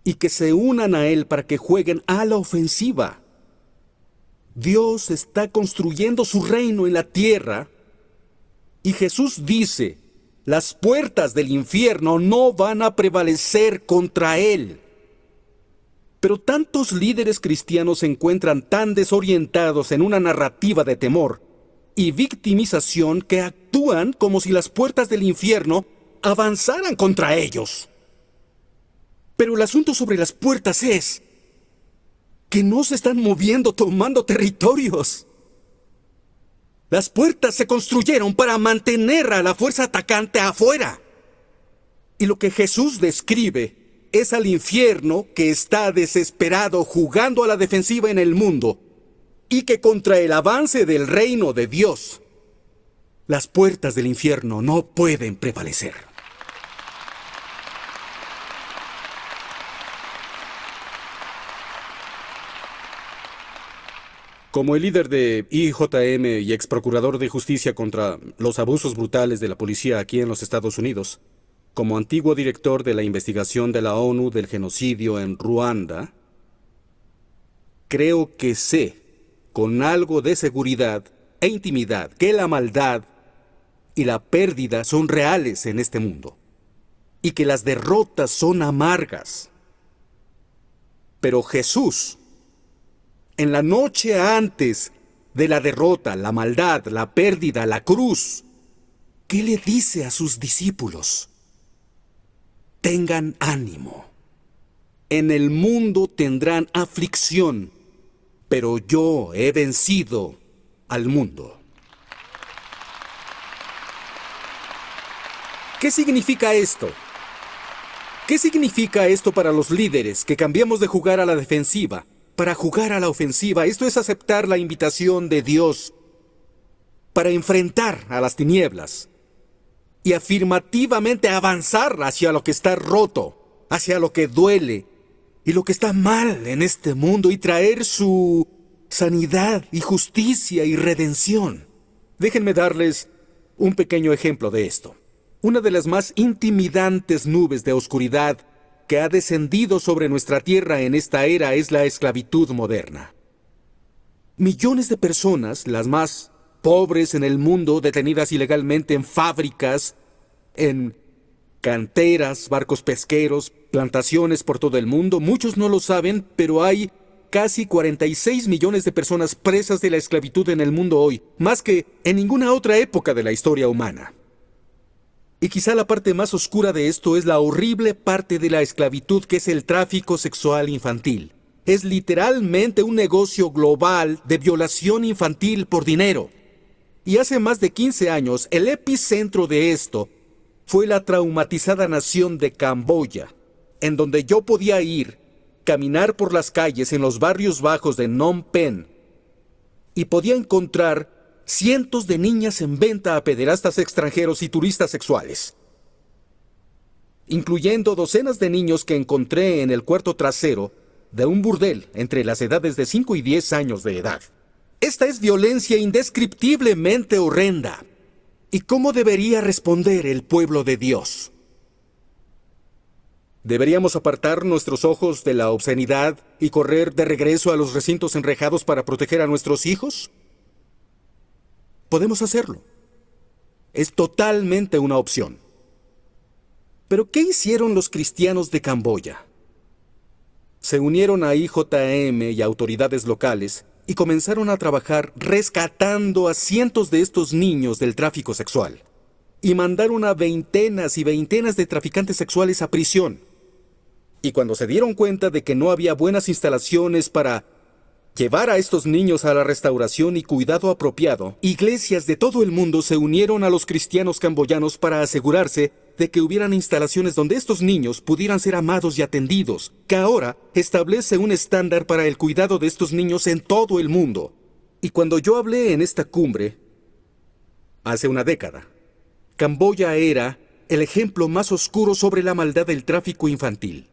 Y que se unan a Él para que jueguen a la ofensiva. Dios está construyendo su reino en la tierra y Jesús dice, las puertas del infierno no van a prevalecer contra Él. Pero tantos líderes cristianos se encuentran tan desorientados en una narrativa de temor y victimización que actúan como si las puertas del infierno avanzaran contra ellos. Pero el asunto sobre las puertas es que no se están moviendo tomando territorios. Las puertas se construyeron para mantener a la fuerza atacante afuera. Y lo que Jesús describe es al infierno que está desesperado jugando a la defensiva en el mundo y que contra el avance del reino de Dios, las puertas del infierno no pueden prevalecer. Como el líder de IJM y ex procurador de justicia contra los abusos brutales de la policía aquí en los Estados Unidos, como antiguo director de la investigación de la ONU del genocidio en Ruanda, creo que sé, con algo de seguridad e intimidad, que la maldad y la pérdida son reales en este mundo, y que las derrotas son amargas. Pero Jesús, en la noche antes de la derrota, la maldad, la pérdida, la cruz, ¿qué le dice a sus discípulos? Tengan ánimo. En el mundo tendrán aflicción, pero yo he vencido al mundo. ¿Qué significa esto? ¿Qué significa esto para los líderes que cambiemos de jugar a la defensiva para jugar a la ofensiva? Esto es aceptar la invitación de Dios para enfrentar a las tinieblas y afirmativamente avanzar hacia lo que está roto, hacia lo que duele y lo que está mal en este mundo y traer su sanidad y justicia y redención. Déjenme darles un pequeño ejemplo de esto. Una de las más intimidantes nubes de oscuridad que ha descendido sobre nuestra tierra en esta era es la esclavitud moderna. Millones de personas, las más pobres en el mundo, detenidas ilegalmente en fábricas, en canteras, barcos pesqueros, plantaciones por todo el mundo. Muchos no lo saben, pero hay casi 46 millones de personas presas de la esclavitud en el mundo hoy, más que en ninguna otra época de la historia humana. Y quizá la parte más oscura de esto es la horrible parte de la esclavitud, que es el tráfico sexual infantil. Es literalmente un negocio global de violación infantil por dinero. Y hace más de 15 años, el epicentro de esto fue la traumatizada nación de Camboya, en donde yo podía ir, caminar por las calles en los barrios bajos de Phnom Penh, y podía encontrar cientos de niñas en venta a pederastas extranjeros y turistas sexuales. incluyendo docenas de niños que encontré en el cuarto trasero de un burdel entre las edades de 5 y 10 años de edad. Esta es violencia indescriptiblemente horrenda. ¿Y cómo debería responder el pueblo de Dios? ¿Deberíamos apartar nuestros ojos de la obscenidad y correr de regreso a los recintos enrejados para proteger a nuestros hijos? Podemos hacerlo. Es totalmente una opción. ¿Pero qué hicieron los cristianos de Camboya? Se unieron a IJM y autoridades locales y comenzaron a trabajar rescatando a cientos de estos niños del tráfico sexual. Y mandaron a veintenas y veintenas de traficantes sexuales a prisión. Y cuando se dieron cuenta de que no había buenas instalaciones para llevar a estos niños a la restauración y cuidado apropiado, iglesias de todo el mundo se unieron a los cristianos camboyanos para asegurarse de que hubieran instalaciones donde estos niños pudieran ser amados y atendidos, que ahora establece un estándar para el cuidado de estos niños en todo el mundo. Y cuando yo hablé en esta cumbre, hace una década, Camboya era el ejemplo más oscuro sobre la maldad del tráfico infantil.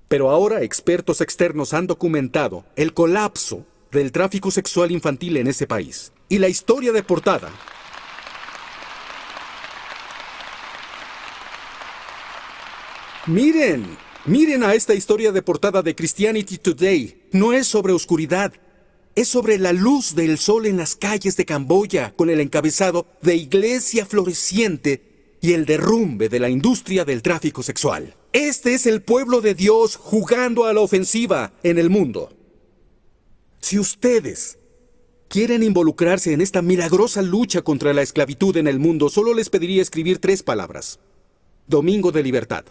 Pero ahora expertos externos han documentado el colapso del tráfico sexual infantil en ese país. Y la historia de portada Miren a esta historia de portada de Christianity Today. No es sobre oscuridad, es sobre la luz del sol en las calles de Camboya, con el encabezado de Iglesia Floreciente y el derrumbe de la industria del tráfico sexual. Este es el pueblo de Dios jugando a la ofensiva en el mundo. Si ustedes quieren involucrarse en esta milagrosa lucha contra la esclavitud en el mundo, solo les pediría escribir 3 palabras. Domingo de libertad.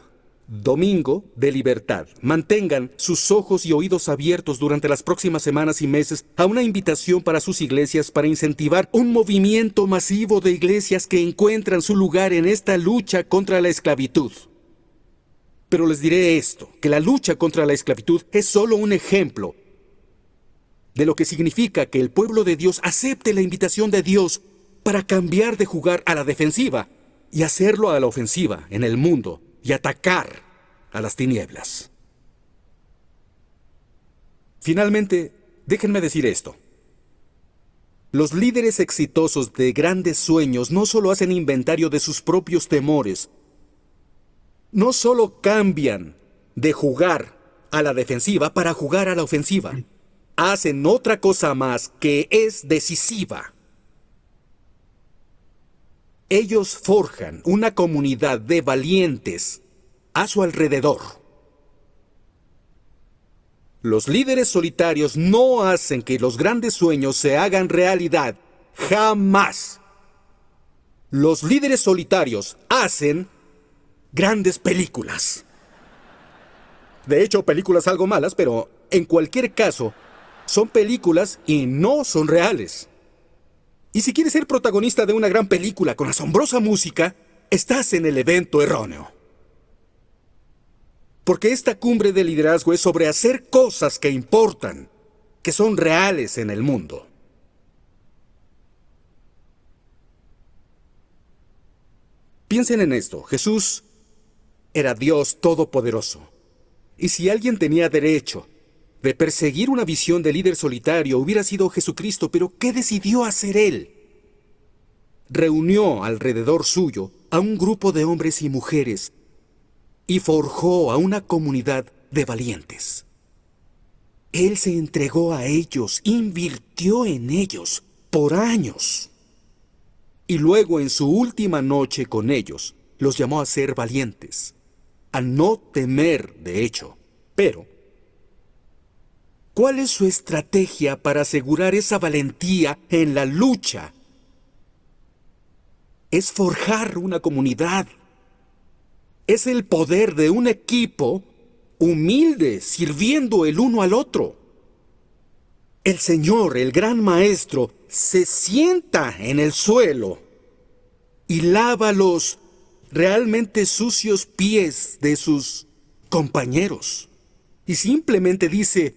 Domingo de libertad. Mantengan sus ojos y oídos abiertos durante las próximas semanas y meses a una invitación para sus iglesias para incentivar un movimiento masivo de iglesias que encuentran su lugar en esta lucha contra la esclavitud. Pero les diré esto, que la lucha contra la esclavitud es solo un ejemplo de lo que significa que el pueblo de Dios acepte la invitación de Dios para cambiar de jugar a la defensiva y hacerlo a la ofensiva en el mundo y atacar a las tinieblas. Finalmente, déjenme decir esto. Los líderes exitosos de grandes sueños no solo hacen inventario de sus propios temores, no solo cambian de jugar a la defensiva para jugar a la ofensiva, hacen otra cosa más que es decisiva. Ellos forjan una comunidad de valientes a su alrededor. Los líderes solitarios no hacen que los grandes sueños se hagan realidad. Jamás. Los líderes solitarios hacen grandes películas. De hecho, películas algo malas, pero en cualquier caso, son películas y no son reales. Y si quieres ser protagonista de una gran película con asombrosa música, estás en el evento erróneo. Porque esta cumbre de liderazgo es sobre hacer cosas que importan, que son reales en el mundo. Piensen en esto. Jesús era Dios Todopoderoso. Y si alguien tenía derecho de perseguir una visión de líder solitario, hubiera sido Jesucristo. Pero ¿qué decidió hacer Él? Reunió alrededor suyo a un grupo de hombres y mujeres y forjó a una comunidad de valientes. Él se entregó a ellos, invirtió en ellos por años. Y luego en su última noche con ellos, los llamó a ser valientes, a no temer, de hecho. Pero ¿cuál es su estrategia para asegurar esa valentía en la lucha? Es forjar una comunidad. Es el poder de un equipo humilde, sirviendo el uno al otro. El Señor, el gran Maestro, se sienta en el suelo y lava los realmente sucios pies de sus compañeros. Y simplemente dice: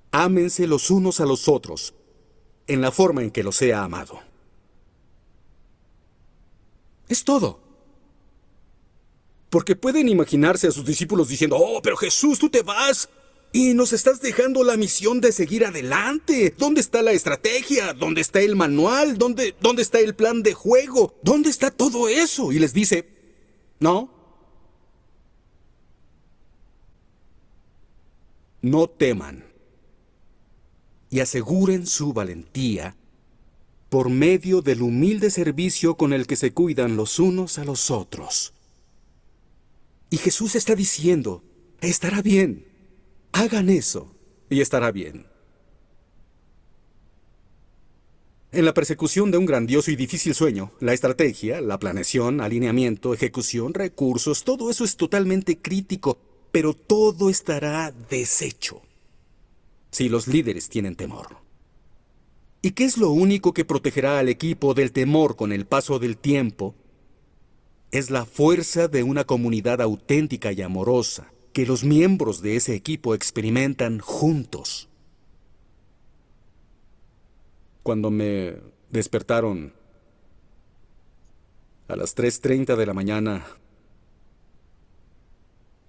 ámense los unos a los otros en la forma en que los he amado. Es todo. Porque pueden imaginarse a sus discípulos diciendo, oh, pero Jesús, tú te vas y nos estás dejando la misión de seguir adelante. ¿Dónde está la estrategia? ¿Dónde está el manual? ¿Dónde está el plan de juego? ¿Dónde está todo eso? Y les dice, no. No teman y aseguren su valentía por medio del humilde servicio con el que se cuidan los unos a los otros. Y Jesús está diciendo, estará bien, hagan eso y estará bien. En la persecución de un grandioso y difícil sueño, la estrategia, la planeación, alineamiento, ejecución, recursos, todo eso es totalmente crítico, pero todo estará deshecho si los líderes tienen temor. ¿Y qué es lo único que protegerá al equipo del temor con el paso del tiempo? Es la fuerza de una comunidad auténtica y amorosa que los miembros de ese equipo experimentan juntos. Cuando me despertaron a las 3:30 de la mañana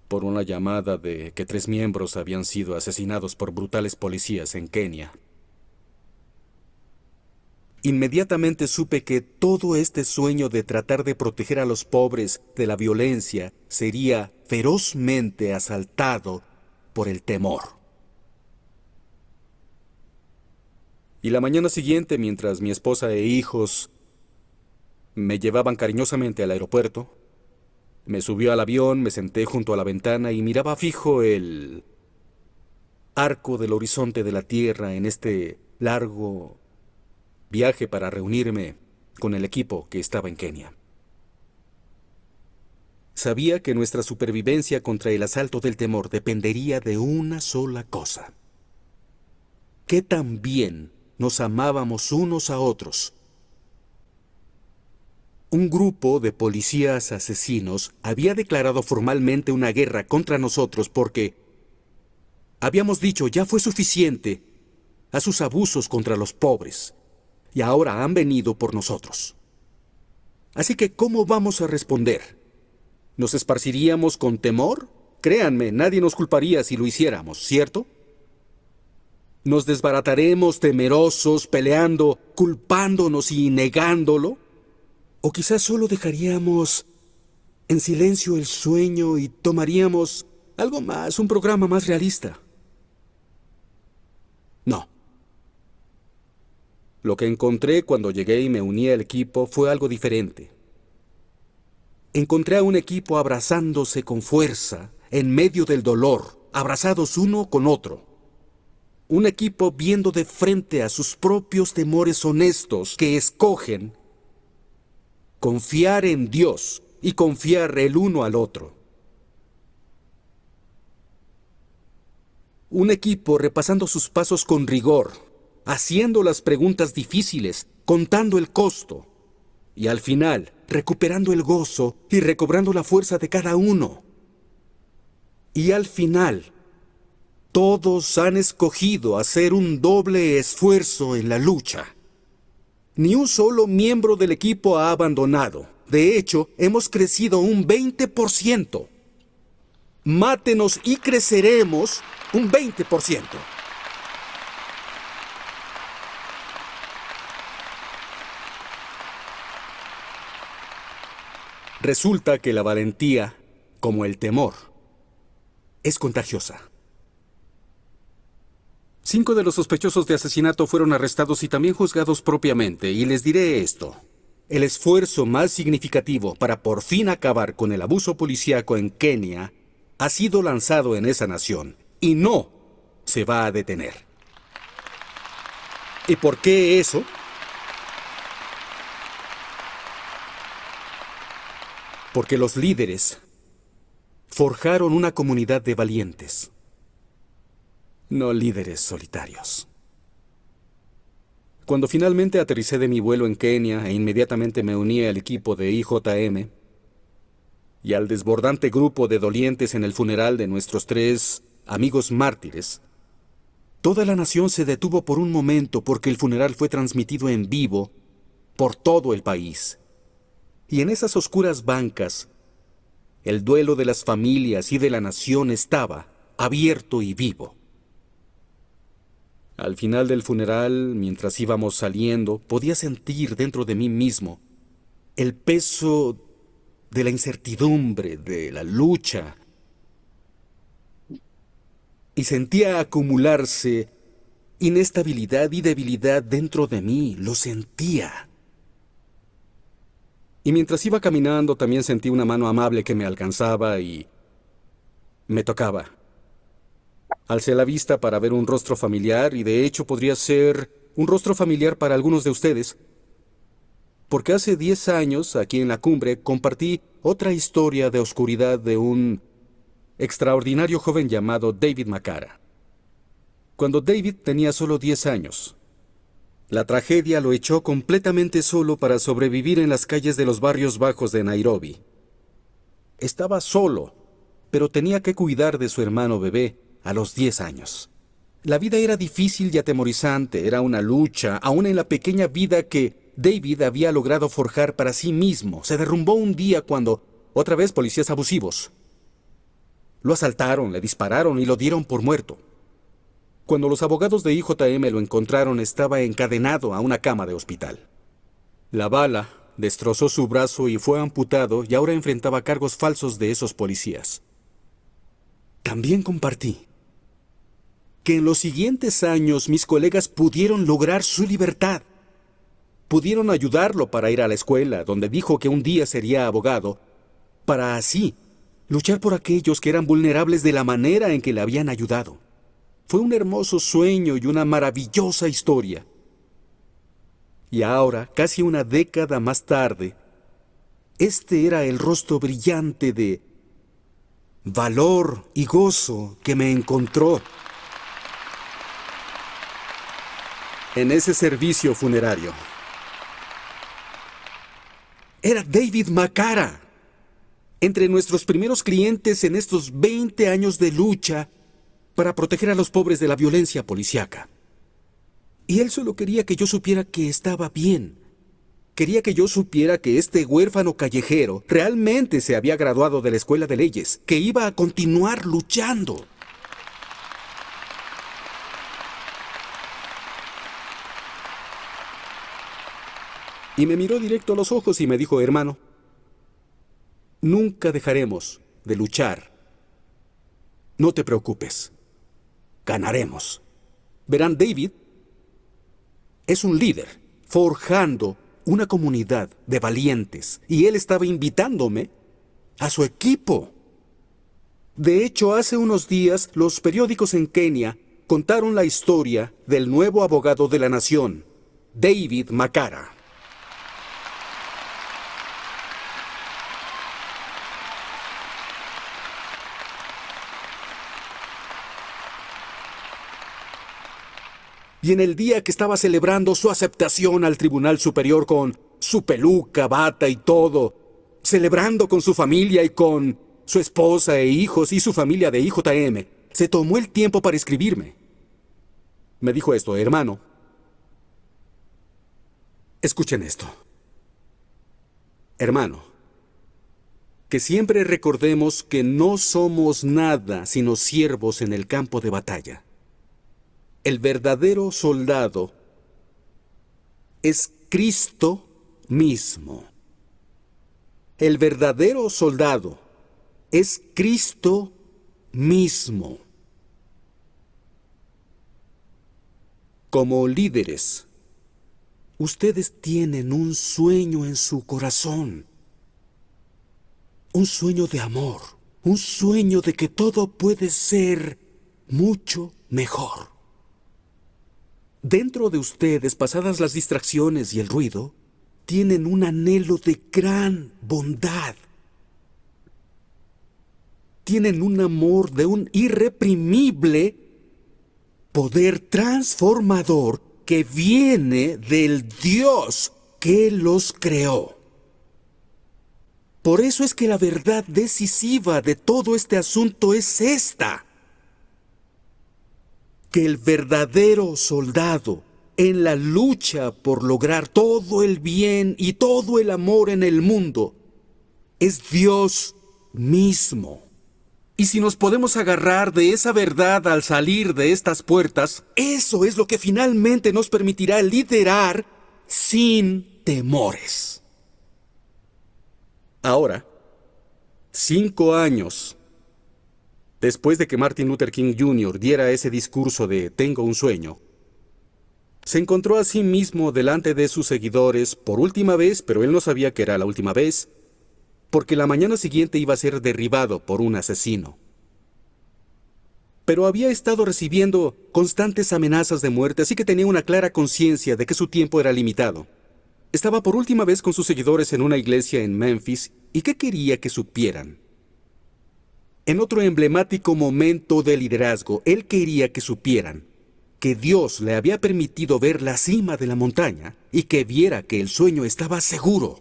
por una llamada de que 3 miembros habían sido asesinados por brutales policías en Kenia, inmediatamente supe que todo este sueño de tratar de proteger a los pobres de la violencia sería ferozmente asaltado por el temor. Y la mañana siguiente, mientras mi esposa e hijos me llevaban cariñosamente al aeropuerto, me subió al avión, me senté junto a la ventana y miraba fijo el arco del horizonte de la Tierra en este largo viaje para reunirme con el equipo que estaba en Kenia. Sabía que nuestra supervivencia contra el asalto del temor dependería de una sola cosa: qué tan bien nos amábamos unos a otros. Un grupo de policías asesinos había declarado formalmente una guerra contra nosotros porque habíamos dicho ya fue suficiente a sus abusos contra los pobres. Y ahora han venido por nosotros. Así que, ¿cómo vamos a responder? ¿Nos esparciríamos con temor? Créanme, nadie nos culparía si lo hiciéramos, ¿cierto? ¿Nos desbarataremos temerosos, peleando, culpándonos y negándolo? ¿O quizás solo dejaríamos en silencio el sueño y tomaríamos algo más, un programa más realista? No. Lo que encontré cuando llegué y me uní al equipo fue algo diferente. Encontré a un equipo abrazándose con fuerza en medio del dolor, abrazados uno con otro. Un equipo viendo de frente a sus propios temores honestos que escogen confiar en Dios y confiar el uno al otro. Un equipo repasando sus pasos con rigor, haciendo las preguntas difíciles, contando el costo, y al final, recuperando el gozo y recobrando la fuerza de cada uno. Y al final, todos han escogido hacer un doble esfuerzo en la lucha. Ni un solo miembro del equipo ha abandonado. De hecho, hemos crecido un 20%. Mátenos y creceremos un 20%. Resulta que la valentía, como el temor, es contagiosa. 5 de los sospechosos de asesinato fueron arrestados y también juzgados propiamente, y les diré esto. El esfuerzo más significativo para por fin acabar con el abuso policíaco en Kenia ha sido lanzado en esa nación, y no se va a detener. ¿Y por qué eso? Porque los líderes forjaron una comunidad de valientes, no líderes solitarios. Cuando finalmente aterricé de mi vuelo en Kenia e inmediatamente me uní al equipo de IJM y al desbordante grupo de dolientes en el funeral de nuestros 3 amigos mártires, toda la nación se detuvo por un momento porque el funeral fue transmitido en vivo por todo el país. Y en esas oscuras bancas, El duelo de las familias y de la nación estaba abierto y vivo. Al final del funeral, mientras íbamos saliendo, podía sentir dentro de mí mismo el peso de la incertidumbre, de la lucha. Y sentía acumularse inestabilidad y debilidad dentro de mí. Lo sentía. Y mientras iba caminando, también sentí una mano amable que me alcanzaba y me tocaba. Alcé la vista para ver un rostro familiar y de hecho podría ser un rostro familiar para algunos de ustedes. Porque hace 10 años, aquí en la cumbre, compartí otra historia de oscuridad de un extraordinario joven llamado David Macara. Cuando David tenía solo 10 años, la tragedia lo echó completamente solo para sobrevivir en las calles de los barrios bajos de Nairobi. Estaba solo, pero tenía que cuidar de su hermano bebé a los 10 años. La vida era difícil y atemorizante, era una lucha, aún en la pequeña vida que David había logrado forjar para sí mismo. Se derrumbó un día cuando, otra vez, policías abusivos lo asaltaron, le dispararon y lo dieron por muerto. Cuando los abogados de IJM lo encontraron, estaba encadenado a una cama de hospital. La bala destrozó su brazo y fue amputado y ahora enfrentaba cargos falsos de esos policías. También compartí que en los siguientes años mis colegas pudieron lograr su libertad. Pudieron ayudarlo para ir a la escuela, donde dijo que un día sería abogado, para así luchar por aquellos que eran vulnerables de la manera en que le habían ayudado. Fue un hermoso sueño y una maravillosa historia. Y ahora, casi una década más tarde, este era el rostro brillante de valor y gozo que me encontró en ese servicio funerario. Era David Macara. Entre nuestros primeros clientes en estos 20 años de lucha para proteger a los pobres de la violencia policíaca. Y él solo quería que yo supiera que estaba bien. Quería que yo supiera que este huérfano callejero realmente se había graduado de la escuela de leyes, que iba a continuar luchando. Y me miró directo a los ojos y me dijo: hermano, nunca dejaremos de luchar. No te preocupes. Ganaremos. Verán, David es un líder, forjando una comunidad de valientes, y él estaba invitándome a su equipo. De hecho, hace unos días, los periódicos en Kenia contaron la historia del nuevo abogado de la nación, David Macara. Y en el día que estaba celebrando su aceptación al Tribunal Superior con su peluca, bata y todo, celebrando con su familia y con su esposa e hijos y su familia de IJM, se tomó el tiempo para escribirme. Me dijo esto: hermano, escuchen esto. Hermano, que siempre recordemos que no somos nada sino siervos en el campo de batalla. El verdadero soldado es Cristo mismo. El verdadero soldado es Cristo mismo. Como líderes, ustedes tienen un sueño en su corazón. Un sueño de amor. Un sueño de que todo puede ser mucho mejor. Dentro de ustedes, pasadas las distracciones y el ruido, tienen un anhelo de gran bondad. Tienen un amor de un irreprimible poder transformador que viene del Dios que los creó. Por eso es que la verdad decisiva de todo este asunto es esta: que el verdadero soldado en la lucha por lograr todo el bien y todo el amor en el mundo es Dios mismo. Y si nos podemos agarrar de esa verdad al salir de estas puertas, eso es lo que finalmente nos permitirá liderar sin temores. Ahora, 5 años después de que Martin Luther King Jr. diera ese discurso de "Tengo un sueño", se encontró a sí mismo delante de sus seguidores por última vez, pero él no sabía que era la última vez, porque la mañana siguiente iba a ser derribado por un asesino. Pero había estado recibiendo constantes amenazas de muerte, así que tenía una clara conciencia de que su tiempo era limitado. Estaba por última vez con sus seguidores en una iglesia en Memphis, ¿y qué quería que supieran? En otro emblemático momento de liderazgo, él quería que supieran que Dios le había permitido ver la cima de la montaña y que viera que el sueño estaba seguro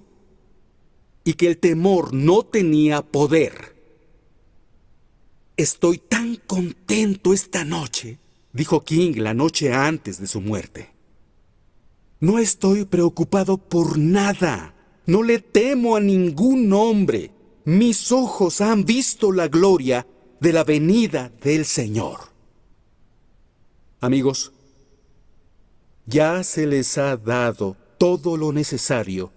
y que el temor no tenía poder. Estoy tan contento esta noche, dijo King la noche antes de su muerte. No estoy preocupado por nada. No le temo a ningún hombre. Mis ojos han visto la gloria de la venida del Señor. Amigos, ya se les ha dado todo lo necesario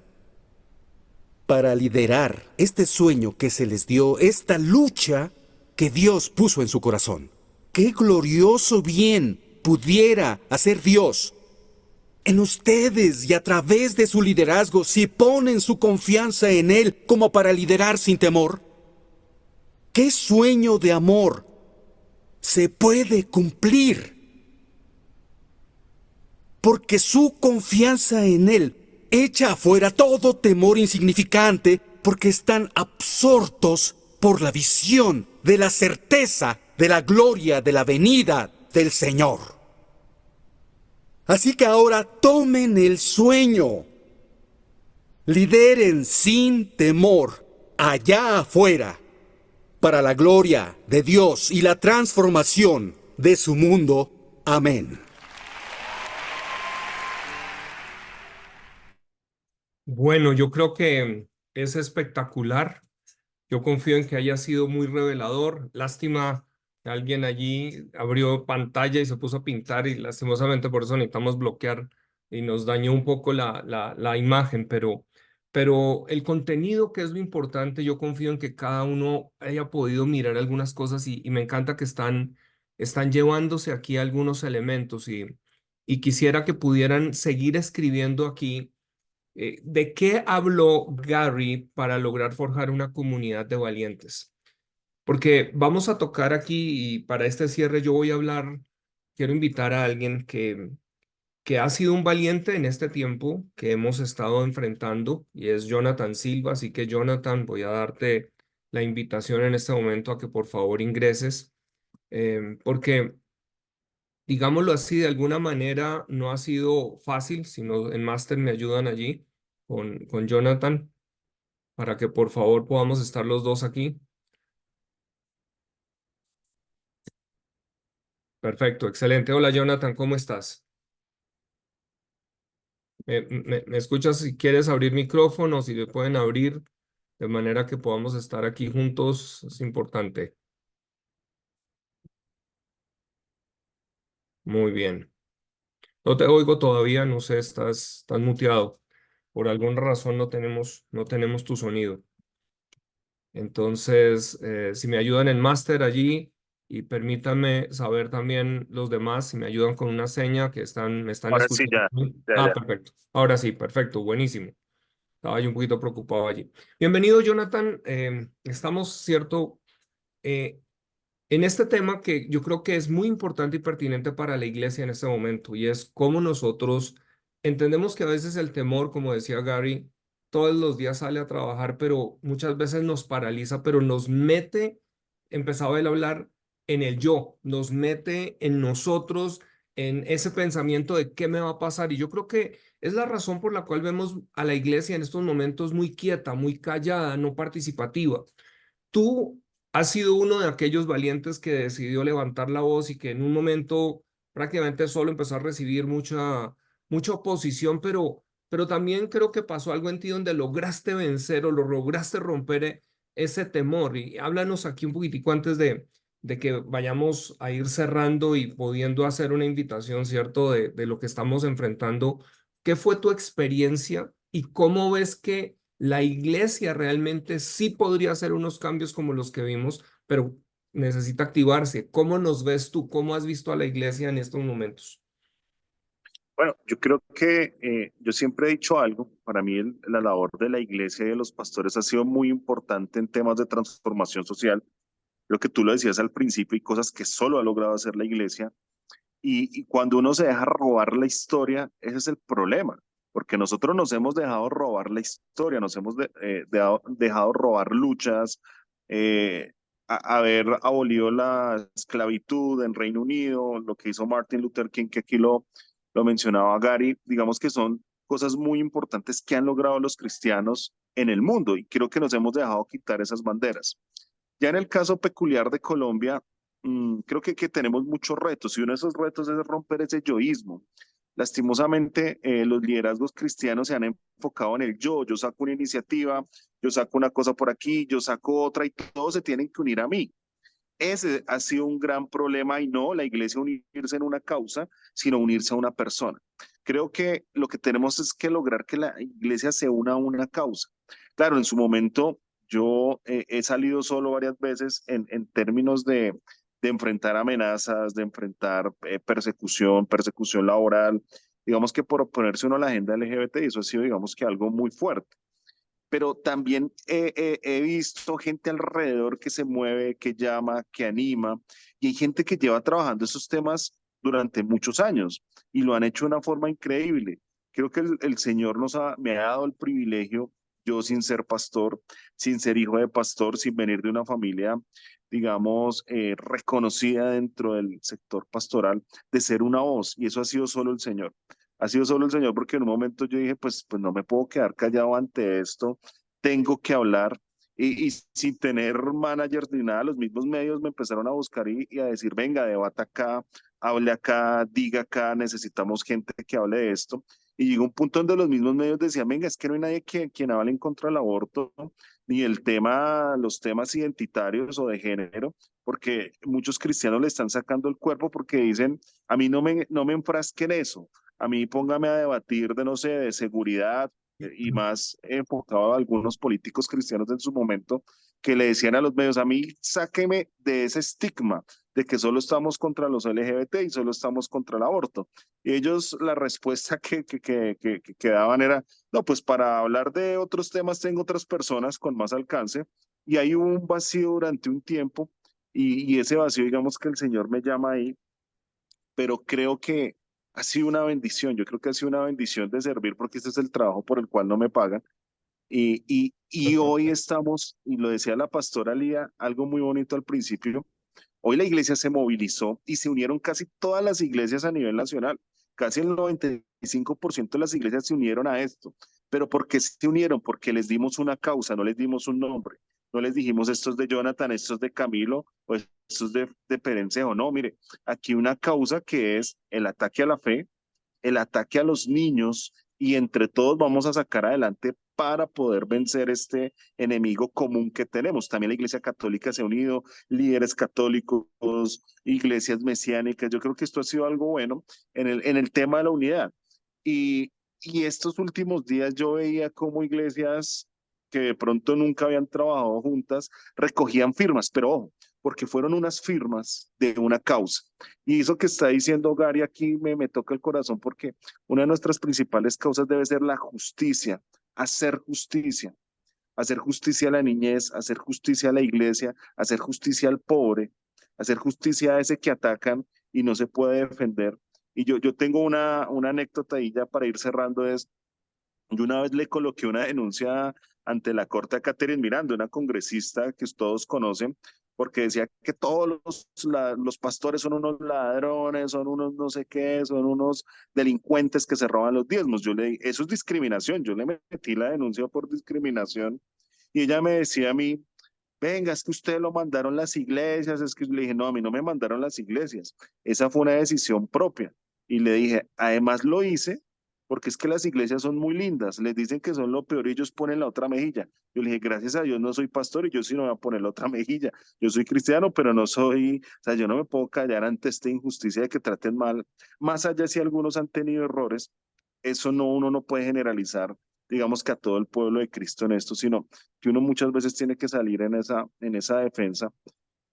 para liderar este sueño que se les dio, esta lucha que Dios puso en su corazón. ¡Qué glorioso bien pudiera hacer Dios en ustedes y a través de su liderazgo si ponen su confianza en Él como para liderar sin temor! ¡Qué sueño de amor se puede cumplir! Porque su confianza en Él echa afuera todo temor insignificante, porque están absortos por la visión de la certeza de la gloria de la venida del Señor. Así que ahora tomen el sueño. Lideren sin temor allá afuera para la gloria de Dios y la transformación de su mundo. Amén. Bueno, yo creo que es espectacular. Yo confío en que haya sido muy revelador. Lástima que alguien allí abrió pantalla y se puso a pintar y lastimosamente por eso necesitamos bloquear y nos dañó un poco la imagen, pero el contenido que es lo importante, yo confío en que cada uno haya podido mirar algunas cosas y me encanta que están llevándose aquí algunos elementos y quisiera que pudieran seguir escribiendo aquí. ¿De qué habló Gary para lograr forjar una comunidad de valientes? Porque vamos a tocar aquí y para este cierre yo voy a hablar, quiero invitar a alguien que ha sido un valiente en este tiempo que hemos estado enfrentando y es Jonathan Silva. Así que Jonathan, voy a darte la invitación en este momento a que por favor ingreses, porque digámoslo así, de alguna manera no ha sido fácil, sino en Máster me ayudan allí con Jonathan para que por favor podamos estar los dos aquí. Perfecto, excelente. Hola Jonathan, ¿cómo estás? ¿Me escuchas? Si quieres abrir micrófono, si le pueden abrir de manera que podamos estar aquí juntos, es importante. Muy bien. No te oigo todavía, no sé, estás muteado. Por alguna razón no tenemos tu sonido. Entonces, si me ayudan en máster allí y permítanme saber también los demás, si me ayudan con una seña que me están Ahora sí, escuchando. ya. Perfecto. Ahora sí, perfecto, buenísimo. Estaba yo un poquito preocupado allí. Bienvenido, Jonathan. Estamos, cierto, en este tema que yo creo que es muy importante y pertinente para la iglesia en este momento, y es cómo nosotros entendemos que a veces el temor, como decía Gary, todos los días sale a trabajar, pero muchas veces nos paraliza, pero nos mete, empezaba él a hablar, en el yo, nos mete en nosotros, en ese pensamiento de qué me va a pasar. Y yo creo que es la razón por la cual vemos a la iglesia en estos momentos muy quieta, muy callada, no participativa. Tú has sido uno de aquellos valientes que decidió levantar la voz y que en un momento prácticamente solo empezó a recibir mucha oposición, pero también creo que pasó algo en ti donde lograste vencer o lo lograste romper ese temor. Y háblanos aquí un poquitico antes de que vayamos a ir cerrando y pudiendo hacer una invitación, ¿cierto? De lo que estamos enfrentando. ¿Qué fue tu experiencia y cómo ves que la iglesia realmente sí podría hacer unos cambios como los que vimos, pero necesita activarse? ¿Cómo nos ves tú? ¿Cómo has visto a la iglesia en estos momentos? Bueno, yo creo que yo siempre he dicho algo, para mí la labor de la iglesia y de los pastores ha sido muy importante en temas de transformación social. Creo que tú lo decías al principio, hay cosas que solo ha logrado hacer la iglesia y cuando uno se deja robar la historia, ese es el problema, porque nosotros nos hemos dejado robar la historia, nos hemos dejado robar luchas, haber abolido la esclavitud en Reino Unido, lo que hizo Martin Luther King, que aquí lo mencionaba Gary, digamos que son cosas muy importantes que han logrado los cristianos en el mundo y creo que nos hemos dejado quitar esas banderas. Ya en el caso peculiar de Colombia, creo que tenemos muchos retos y uno de esos retos es romper ese yoísmo. Lastimosamente, los liderazgos cristianos se han enfocado en el yo saco una iniciativa, yo saco una cosa por aquí, yo saco otra y todos se tienen que unir a mí. Ese ha sido un gran problema y no la iglesia unirse en una causa, sino unirse a una persona. Creo que lo que tenemos es que lograr que la iglesia se una a una causa. Claro, en su momento yo he salido solo varias veces en términos de enfrentar amenazas, de enfrentar persecución laboral. Digamos que por oponerse uno a la agenda LGBT, eso ha sido, digamos que algo muy fuerte, pero también he visto gente alrededor que se mueve, que llama, que anima, y hay gente que lleva trabajando esos temas durante muchos años y lo han hecho de una forma increíble. Creo que el Señor me ha dado el privilegio, yo sin ser pastor, sin ser hijo de pastor, sin venir de una familia, digamos, reconocida dentro del sector pastoral, de ser una voz, y eso ha sido solo el Señor. Ha sido solo el Señor porque en un momento yo dije, pues no me puedo quedar callado ante esto, tengo que hablar y sin tener managers ni nada, los mismos medios me empezaron a buscar y a decir, venga, debata acá, hable acá, diga acá, necesitamos gente que hable de esto. Y llegó un punto donde los mismos medios decían, venga, es que no hay nadie quien hable en contra del aborto, ni los temas identitarios o de género, porque muchos cristianos le están sacando el cuerpo porque dicen, a mí no me enfrasque en eso, a mí póngame a debatir de, no sé, de seguridad y más enfocado a algunos políticos cristianos en su momento que le decían a los medios, a mí sáqueme de ese estigma de que solo estamos contra los LGBT y solo estamos contra el aborto. Y ellos la respuesta que daban era, no, pues para hablar de otros temas tengo otras personas con más alcance y hay un vacío durante un tiempo y ese vacío, digamos que el Señor me llama ahí, pero creo que ha sido una bendición, yo creo que ha sido una bendición de servir porque este es el trabajo por el cual no me pagan. Y hoy estamos, y lo decía la pastora Lía, algo muy bonito al principio, hoy la iglesia se movilizó y se unieron casi todas las iglesias a nivel nacional, casi el 95% de las iglesias se unieron a esto. ¿Pero por qué se unieron? Porque les dimos una causa, no les dimos un nombre. No les dijimos esto es de Jonathan, esto es de Camilo, o esto es de Perencejo. No, mire, aquí una causa que es el ataque a la fe, el ataque a los niños y entre todos vamos a sacar adelante para poder vencer este enemigo común que tenemos. También la Iglesia Católica se ha unido, líderes católicos, iglesias mesiánicas. Yo creo que esto ha sido algo bueno en el tema de la unidad. Y estos últimos días yo veía cómo iglesias que de pronto nunca habían trabajado juntas recogían firmas, pero ojo, porque fueron unas firmas de una causa. Y eso que está diciendo Gary aquí me toca el corazón porque una de nuestras principales causas debe ser la justicia, hacer justicia, hacer justicia a la niñez, hacer justicia a la iglesia, hacer justicia al pobre, hacer justicia a ese que atacan y no se puede defender. Y yo tengo una anécdota ahí ya para ir cerrando, es, yo una vez le coloqué una denuncia ante la corte a Catherine Miranda, una congresista que todos conocen, porque decía que todos los pastores son unos ladrones, son unos no sé qué, son unos delincuentes que se roban los diezmos. Yo le dije, eso es discriminación, yo le metí la denuncia por discriminación y ella me decía a mí, venga, es que usted lo mandaron las iglesias, es que le dije, no, a mí no me mandaron las iglesias, esa fue una decisión propia. Y le dije, además lo hice porque es que las iglesias son muy lindas, les dicen que son lo peor y ellos ponen la otra mejilla. Yo le dije, gracias a Dios no soy pastor y yo sí no voy a poner la otra mejilla. Yo soy cristiano, pero no soy, o sea, yo no me puedo callar ante esta injusticia de que traten mal, más allá si algunos han tenido errores, eso no, uno no puede generalizar, digamos que a todo el pueblo de Cristo en esto, sino que uno muchas veces tiene que salir en esa defensa.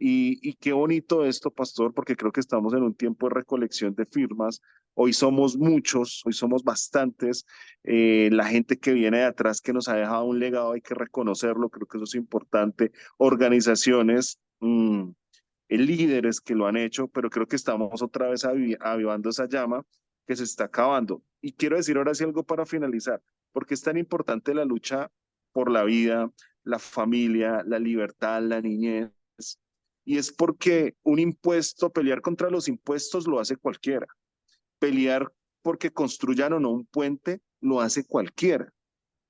Y qué bonito esto, pastor, porque creo que estamos en un tiempo de recolección de firmas. Hoy somos muchos, hoy somos bastantes. La gente que viene de atrás que nos ha dejado un legado hay que reconocerlo, creo que eso es importante. Organizaciones, líderes que lo han hecho, pero creo que estamos otra vez avivando esa llama que se está acabando. Y quiero decir ahora sí algo para finalizar, porque es tan importante la lucha por la vida, la familia, la libertad, la niñez. Y es porque un impuesto, pelear contra los impuestos lo hace cualquiera. Pelear porque construyan o no un puente lo hace cualquiera.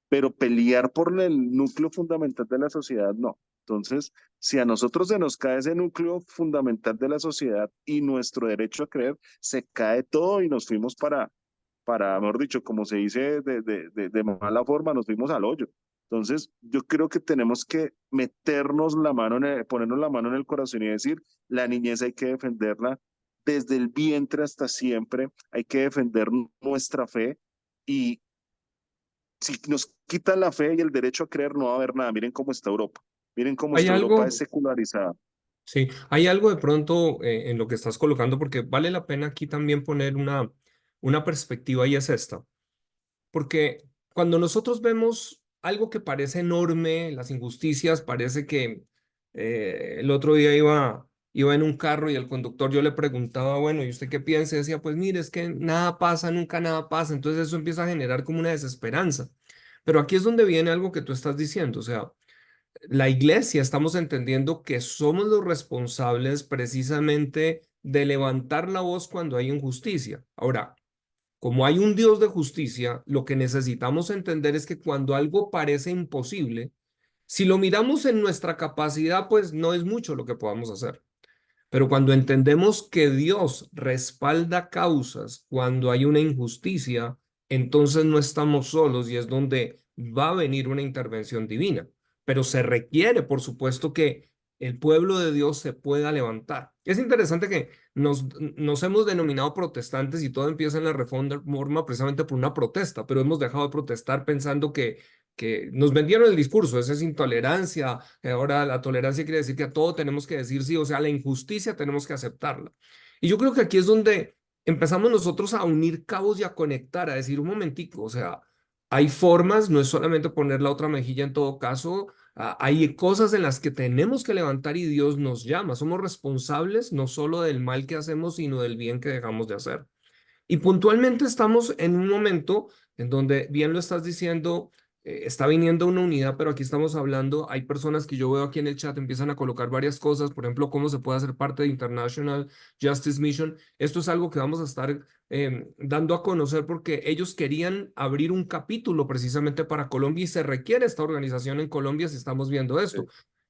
Pero pelear por el núcleo fundamental de la sociedad no. Entonces, si a nosotros se nos cae ese núcleo fundamental de la sociedad y nuestro derecho a creer, se cae todo y nos fuimos mejor dicho, como se dice de mala forma, nos fuimos al hoyo. Entonces, yo creo que tenemos que meternos la mano, ponernos la mano en el corazón y decir, la niñez hay que defenderla desde el vientre hasta siempre, hay que defender nuestra fe y si nos quitan la fe y el derecho a creer, no va a haber nada. Miren cómo está Europa. Miren cómo Hay está Europa, algo, es secularizada. sí, hay algo de pronto en lo que estás colocando, porque vale la pena aquí también poner una perspectiva y es esta. Porque cuando nosotros vemos algo que parece enorme, las injusticias, parece que el otro día iba en un carro y el conductor yo le preguntaba, bueno, ¿y usted qué piensa? Y decía, pues mire, es que nada pasa, nunca nada pasa. Entonces eso empieza a generar como una desesperanza. Pero aquí es donde viene algo que tú estás diciendo, o sea, la iglesia estamos entendiendo que somos los responsables precisamente de levantar la voz cuando hay injusticia. Ahora, como hay un Dios de justicia, lo que necesitamos entender es que cuando algo parece imposible, si lo miramos en nuestra capacidad, pues no es mucho lo que podamos hacer. Pero cuando entendemos que Dios respalda causas cuando hay una injusticia, entonces no estamos solos y es donde va a venir una intervención divina. Pero se requiere, por supuesto, que el pueblo de Dios se pueda levantar. Es interesante que nos hemos denominado protestantes y todo empieza en la reforma precisamente por una protesta, pero hemos dejado de protestar pensando que nos vendieron el discurso, esa es intolerancia, ahora la tolerancia quiere decir que a todo tenemos que decir sí, o sea, la injusticia tenemos que aceptarla. Y yo creo que aquí es donde empezamos nosotros a unir cabos y a conectar, a decir un momentico, o sea, hay formas, no es solamente poner la otra mejilla en todo caso, hay cosas en las que tenemos que levantar y Dios nos llama, somos responsables no solo del mal que hacemos, sino del bien que dejamos de hacer. Y puntualmente estamos en un momento en donde, bien lo estás diciendo, está viniendo una unidad, pero aquí estamos hablando, hay personas que yo veo aquí en el chat empiezan a colocar varias cosas, por ejemplo, cómo se puede hacer parte de International Justice Mission. Esto es algo que vamos a estar dando a conocer porque ellos querían abrir un capítulo precisamente para Colombia y se requiere esta organización en Colombia si estamos viendo esto.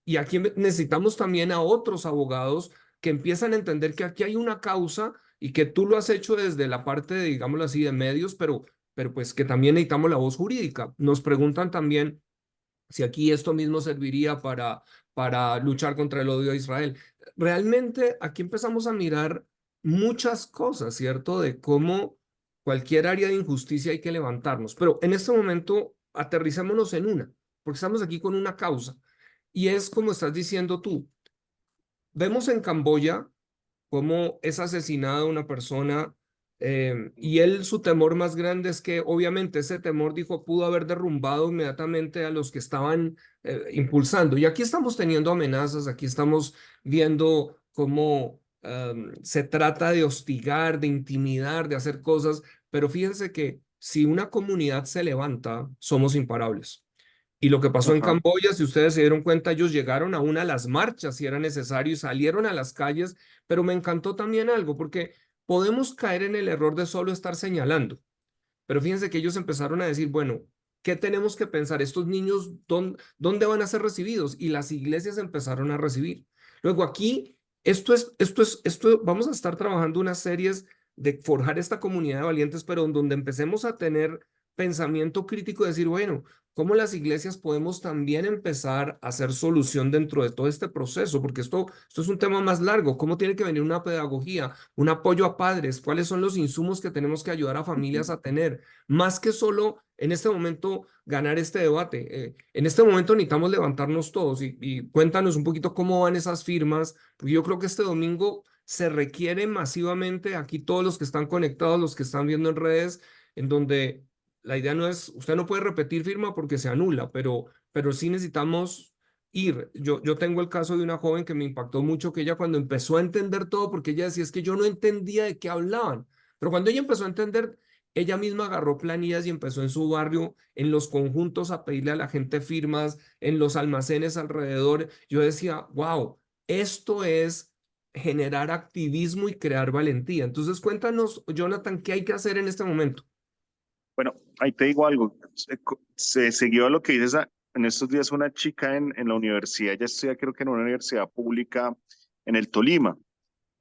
Y aquí necesitamos también a otros abogados que empiezan a entender que aquí hay una causa y que tú lo has hecho desde la parte, de, digámoslo así, de medios, pero pues que también necesitamos la voz jurídica. Nos preguntan también si aquí esto mismo serviría para luchar contra el odio a Israel. Realmente aquí empezamos a mirar muchas cosas, ¿cierto? De cómo cualquier área de injusticia hay que levantarnos. Pero en este momento aterricémonos en una, porque estamos aquí con una causa. Y es como estás diciendo tú. Vemos en Camboya cómo es asesinada una persona y él su temor más grande es que obviamente ese temor dijo pudo haber derrumbado inmediatamente a los que estaban impulsando. Y aquí estamos teniendo amenazas, aquí estamos viendo cómo se trata de hostigar, de intimidar, de hacer cosas, pero fíjense que si una comunidad se levanta, somos imparables. Y lo que pasó en Ajá. Camboya, si ustedes se dieron cuenta, ellos llegaron aún a las marchas si era necesario y salieron a las calles, pero me encantó también algo, porque podemos caer en el error de solo estar señalando, pero fíjense que ellos empezaron a decir, bueno, ¿qué tenemos que pensar? Estos niños, ¿dónde van a ser recibidos? Y las iglesias empezaron a recibir. Luego aquí, vamos a estar trabajando unas series de forjar esta comunidad de valientes, pero en donde empecemos a tener pensamiento crítico, decir, bueno, ¿cómo las iglesias podemos también empezar a hacer solución dentro de todo este proceso? Porque esto es un tema más largo. ¿Cómo tiene que venir una pedagogía, un apoyo a padres? ¿Cuáles son los insumos que tenemos que ayudar a familias a tener? Más que solo en este momento ganar este debate. En este momento necesitamos levantarnos todos y cuéntanos un poquito cómo van esas firmas, porque yo creo que este domingo se requiere masivamente aquí todos los que están conectados, los que están viendo en redes, en donde la idea no es, usted no puede repetir firma porque se anula, pero sí necesitamos ir. Yo tengo el caso de una joven que me impactó mucho, que ella cuando empezó a entender todo, porque ella decía, es que yo no entendía de qué hablaban, pero cuando ella empezó a entender, ella misma agarró planillas y empezó en su barrio, en los conjuntos, a pedirle a la gente firmas, en los almacenes alrededor. Yo decía, wow, esto es generar activismo y crear valentía. Entonces, cuéntanos, Jonathan, ¿qué hay que hacer en este momento? Bueno, ahí te digo algo. Se siguió a lo que dices en estos días una chica en la universidad, ella estudia creo que en una universidad pública en el Tolima.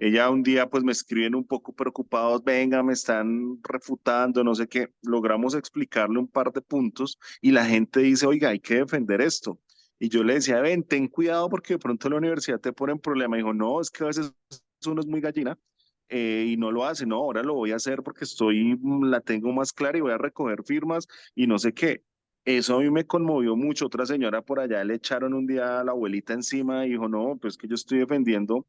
Ella un día pues me escriben un poco preocupados, venga, me están refutando, no sé qué. Logramos explicarle un par de puntos y la gente dice, oiga, hay que defender esto. Y yo le decía, ven, ten cuidado porque de pronto en la universidad te ponen problema. Dijo, no, es que a veces uno es muy gallina y no lo hace. No, ahora lo voy a hacer porque la tengo más clara y voy a recoger firmas y no sé qué. Eso a mí me conmovió mucho. Otra señora por allá le echaron un día a la abuelita encima y dijo, no, pues que yo estoy defendiendo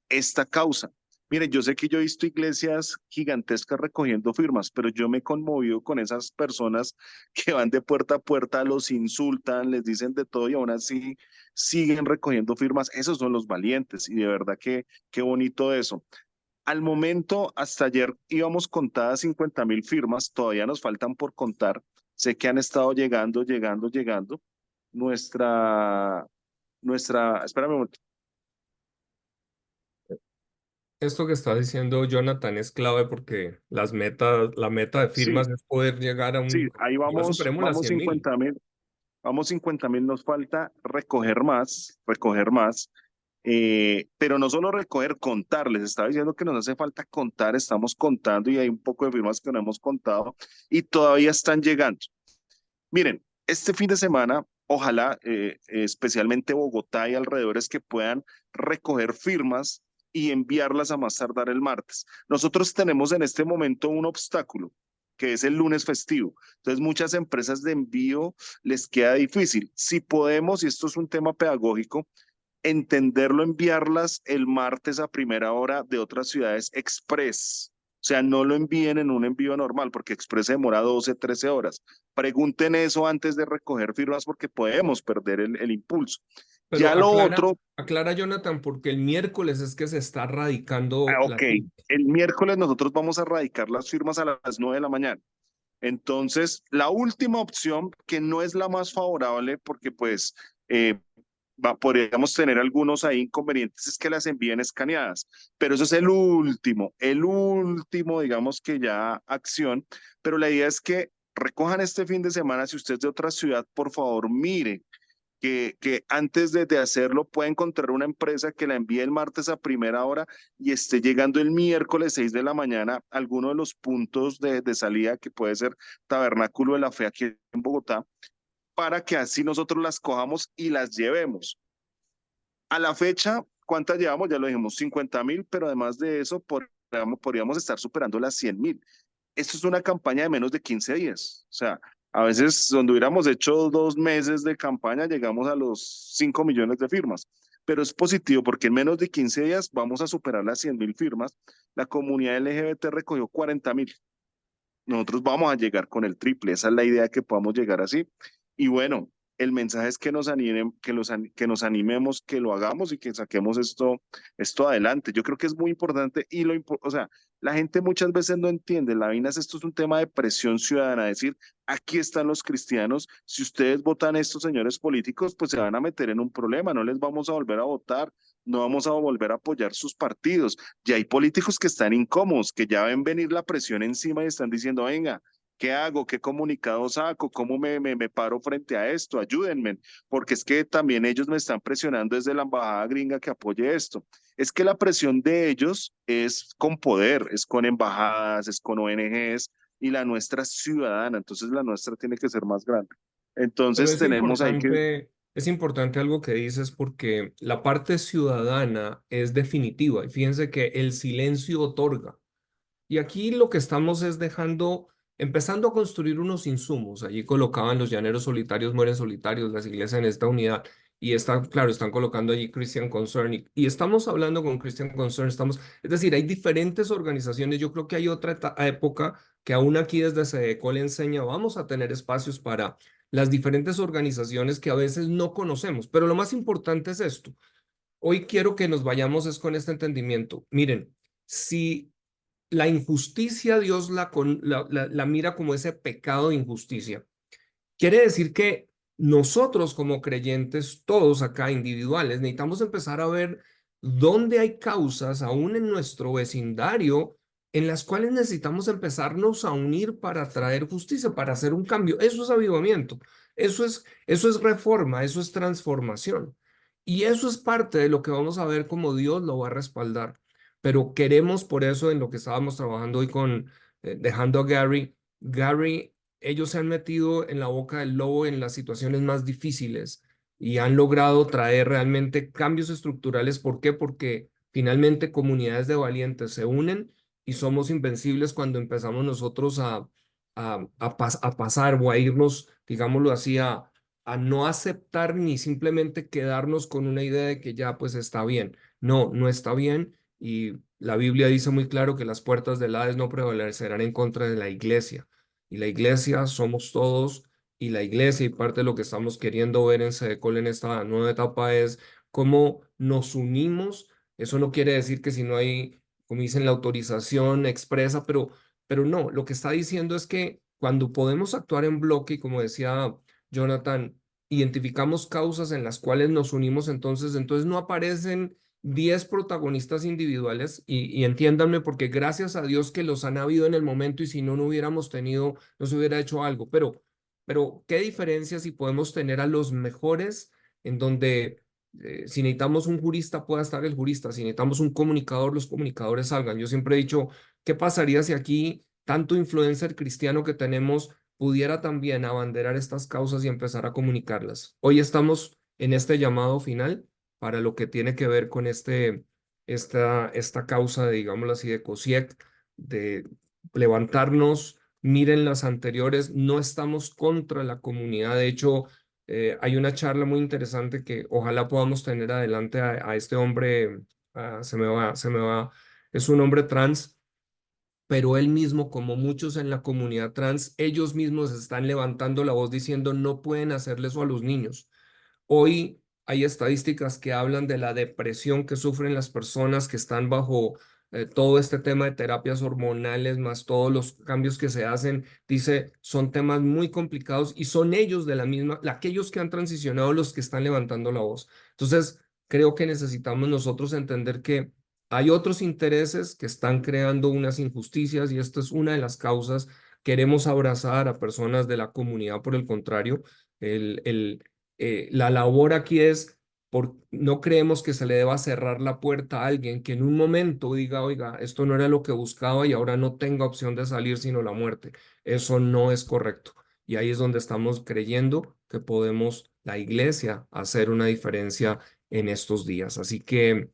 esta causa. Mire, yo sé que yo he visto iglesias gigantescas recogiendo firmas, pero yo me conmovido con esas personas que van de puerta a puerta, los insultan, les dicen de todo y aún así siguen recogiendo firmas. Esos son los valientes y de verdad que qué bonito eso. Al momento, hasta ayer íbamos contadas 50.000 firmas, todavía nos faltan por contar. Sé que han estado llegando. Espérame un momento. Esto que está diciendo Jonathan es clave porque la meta de Sí, firmas es poder llegar a sí, un, ahí igual vamos, superemos las vamos 100.000. 50.000, vamos 50.000, nos falta recoger más, pero no solo recoger, contar, les estaba diciendo que nos hace falta contar, estamos contando y hay un poco de firmas que no hemos contado y todavía están llegando. Miren, este fin de semana, ojalá, especialmente Bogotá y alrededores, que puedan recoger firmas y enviarlas a más tardar el martes. Nosotros tenemos en este momento un obstáculo, que es el lunes festivo. Entonces, muchas empresas de envío les queda difícil. Si podemos, y esto es un tema pedagógico, entenderlo, enviarlas el martes a primera hora de otras ciudades express. O sea, no lo envíen en un envío normal porque Express demora 12, 13 horas. Pregunten eso antes de recoger firmas porque podemos perder el impulso. Ya Pero lo otro, aclara Jonathan, porque el miércoles es que se está radicando la ok, firma. el miércoles nosotros vamos a radicar las firmas a las 9 de la mañana. Entonces, la última opción, que no es la más favorable porque pues podríamos tener algunos ahí inconvenientes, es que las envíen escaneadas, pero eso es el último, digamos que ya acción, pero la idea es que recojan este fin de semana, si usted es de otra ciudad, por favor, mire. Que antes de hacerlo pueda encontrar una empresa que la envíe el martes a primera hora y esté llegando el miércoles 6 de la mañana a alguno de los puntos de salida que puede ser Tabernáculo de la Fe aquí en Bogotá, para que así nosotros las cojamos y las llevemos. A la fecha, ¿cuántas llevamos? Ya lo dijimos, 50.000, pero además de eso, podríamos estar superando las 100.000. Esto es una campaña de menos de 15 días. O sea, a veces donde hubiéramos hecho 2 meses de campaña, llegamos a los 5 millones de firmas. Pero es positivo porque en menos de 15 días vamos a superar las 100.000 firmas. La comunidad LGBT recogió 40.000. Nosotros vamos a llegar con el triple, esa es la idea, que podamos llegar así. Y bueno, el mensaje es que nos que nos animemos, que lo hagamos y que saquemos esto adelante. Yo creo que es muy importante y o sea, la gente muchas veces no entiende, la vaina esto es un tema de presión ciudadana, decir, aquí están los cristianos, si ustedes votan a estos señores políticos, pues se van a meter en un problema, no les vamos a volver a votar, no vamos a volver a apoyar sus partidos. Ya hay políticos que están incómodos, que ya ven venir la presión encima y están diciendo, venga, ¿Qué hago? ¿Qué comunicado saco? ¿Cómo me paro frente a esto? Ayúdenme, porque es que también ellos me están presionando desde la embajada gringa que apoye esto. Es que la presión de ellos es con poder, es con embajadas, es con ONGs y la nuestra es ciudadana, entonces la nuestra tiene que ser más grande. Pero Entonces tenemos ahí que... es importante algo que dices porque la parte ciudadana es definitiva y fíjense que el silencio otorga. Y aquí lo que estamos es empezando a construir unos insumos. Allí colocaban los llaneros solitarios mueren solitarios, las iglesias en esta unidad. Y claro, están colocando allí Christian Concern. Y estamos hablando con Christian Concern, es decir, hay diferentes organizaciones. Yo creo que hay otra época que aún aquí desde SEDECO le enseña, vamos a tener espacios para las diferentes organizaciones que a veces no conocemos. Pero lo más importante es esto. Hoy quiero que nos vayamos es con este entendimiento. Miren, si la injusticia Dios la mira como ese pecado de injusticia. Quiere decir que nosotros como creyentes, todos acá individuales, necesitamos empezar a ver dónde hay causas, aún en nuestro vecindario, en las cuales necesitamos empezarnos a unir para traer justicia, para hacer un cambio. Eso es avivamiento, eso es reforma, eso es transformación. Y eso es parte de lo que vamos a ver cómo Dios lo va a respaldar. Pero queremos por eso en lo que estábamos trabajando hoy dejando a Gary, ellos se han metido en la boca del lobo en las situaciones más difíciles y han logrado traer realmente cambios estructurales. ¿Por qué? Porque finalmente comunidades de valientes se unen y somos invencibles cuando empezamos nosotros a pasar o a irnos, digámoslo así, a no aceptar ni simplemente quedarnos con una idea de que ya pues está bien. No, no está bien y la Biblia dice muy claro que las puertas del Hades no prevalecerán en contra de la iglesia. Y la iglesia somos todos, y la iglesia y parte de lo que estamos queriendo ver en SEDECOL en esta nueva etapa es cómo nos unimos. Eso no quiere decir que si no hay, como dicen, la autorización expresa, pero no, lo que está diciendo es que cuando podemos actuar en bloque, y como decía Jonathan, identificamos causas en las cuales nos unimos, entonces no aparecen 10 protagonistas individuales y entiéndanme porque gracias a Dios que los han habido en el momento y si no, no hubiéramos tenido, no se hubiera hecho algo, pero ¿qué diferencia si podemos tener a los mejores en donde si necesitamos un jurista pueda estar el jurista, si necesitamos un comunicador, los comunicadores salgan? Yo siempre he dicho, ¿qué pasaría si aquí tanto influencer cristiano que tenemos pudiera también abanderar estas causas y empezar a comunicarlas? Hoy estamos en este llamado final para lo que tiene que ver con esta causa, digámoslo así, de COSIEC, de levantarnos. Miren las anteriores, no estamos contra la comunidad. De hecho, hay una charla muy interesante que ojalá podamos tener adelante a este hombre, se me va, es un hombre trans, pero él mismo, como muchos en la comunidad trans, ellos mismos están levantando la voz diciendo no pueden hacerle eso a los niños. Hoy hay estadísticas que hablan de la depresión que sufren las personas que están bajo todo este tema de terapias hormonales, más todos los cambios que se hacen. Dice, son temas muy complicados y son ellos de la misma, aquellos que han transicionado los que están levantando la voz. Entonces, creo que necesitamos nosotros entender que hay otros intereses que están creando unas injusticias y esta es una de las causas. Queremos abrazar a personas de la comunidad, por el contrario, la labor aquí es, no creemos que se le deba cerrar la puerta a alguien que en un momento diga, oiga, esto no era lo que buscaba y ahora no tenga opción de salir sino la muerte. Eso no es correcto. Y ahí es donde estamos creyendo que podemos, la iglesia, hacer una diferencia en estos días. Así que,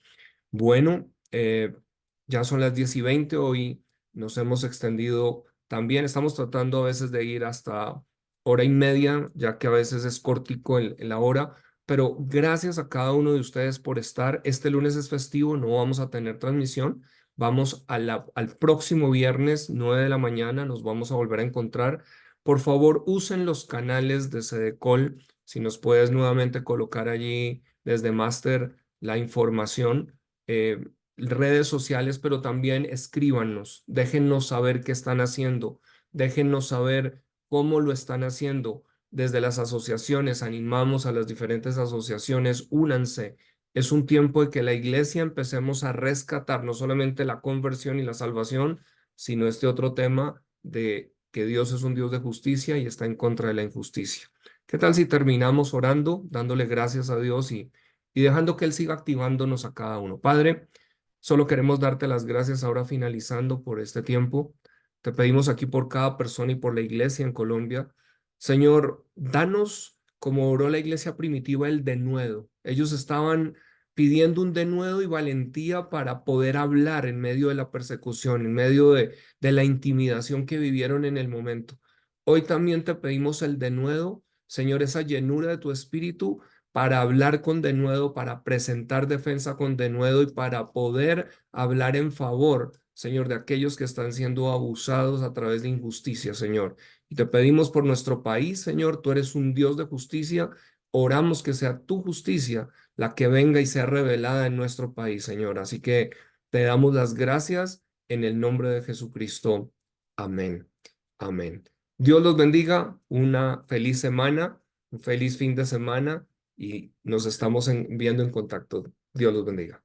bueno, ya son las 10:20, hoy nos hemos extendido también, estamos tratando a veces de ir hasta hora y media, ya que a veces es cortico en la hora, pero gracias a cada uno de ustedes por estar. Este lunes es festivo, no vamos a tener transmisión. Vamos al próximo viernes, 9 de la mañana, nos vamos a volver a encontrar. Por favor, usen los canales de SEDECOL. Si nos puedes nuevamente colocar allí desde Master la información, redes sociales, pero también escríbanos, déjennos saber qué están haciendo, déjennos saber cómo lo están haciendo. Desde las asociaciones, animamos a las diferentes asociaciones, únanse. Es un tiempo de que la iglesia empecemos a rescatar no solamente la conversión y la salvación, sino este otro tema de que Dios es un Dios de justicia y está en contra de la injusticia. ¿Qué tal si terminamos orando, dándole gracias a Dios y dejando que Él siga activándonos a cada uno? Padre, solo queremos darte las gracias ahora finalizando por este tiempo. Te pedimos aquí por cada persona y por la iglesia en Colombia. Señor, danos, como oró la iglesia primitiva, el denuedo. Ellos estaban pidiendo un denuedo y valentía para poder hablar en medio de la persecución, en medio de la intimidación que vivieron en el momento. Hoy también te pedimos el denuedo, Señor, esa llenura de tu espíritu para hablar con denuedo, para presentar defensa con denuedo y para poder hablar en favor, Señor, de aquellos que están siendo abusados a través de injusticia, Señor. Y te pedimos por nuestro país, Señor, tú eres un Dios de justicia. Oramos que sea tu justicia la que venga y sea revelada en nuestro país, Señor. Así que te damos las gracias en el nombre de Jesucristo. Amén. Amén. Dios los bendiga. Una feliz semana, un feliz fin de semana y nos estamos viendo en contacto. Dios los bendiga.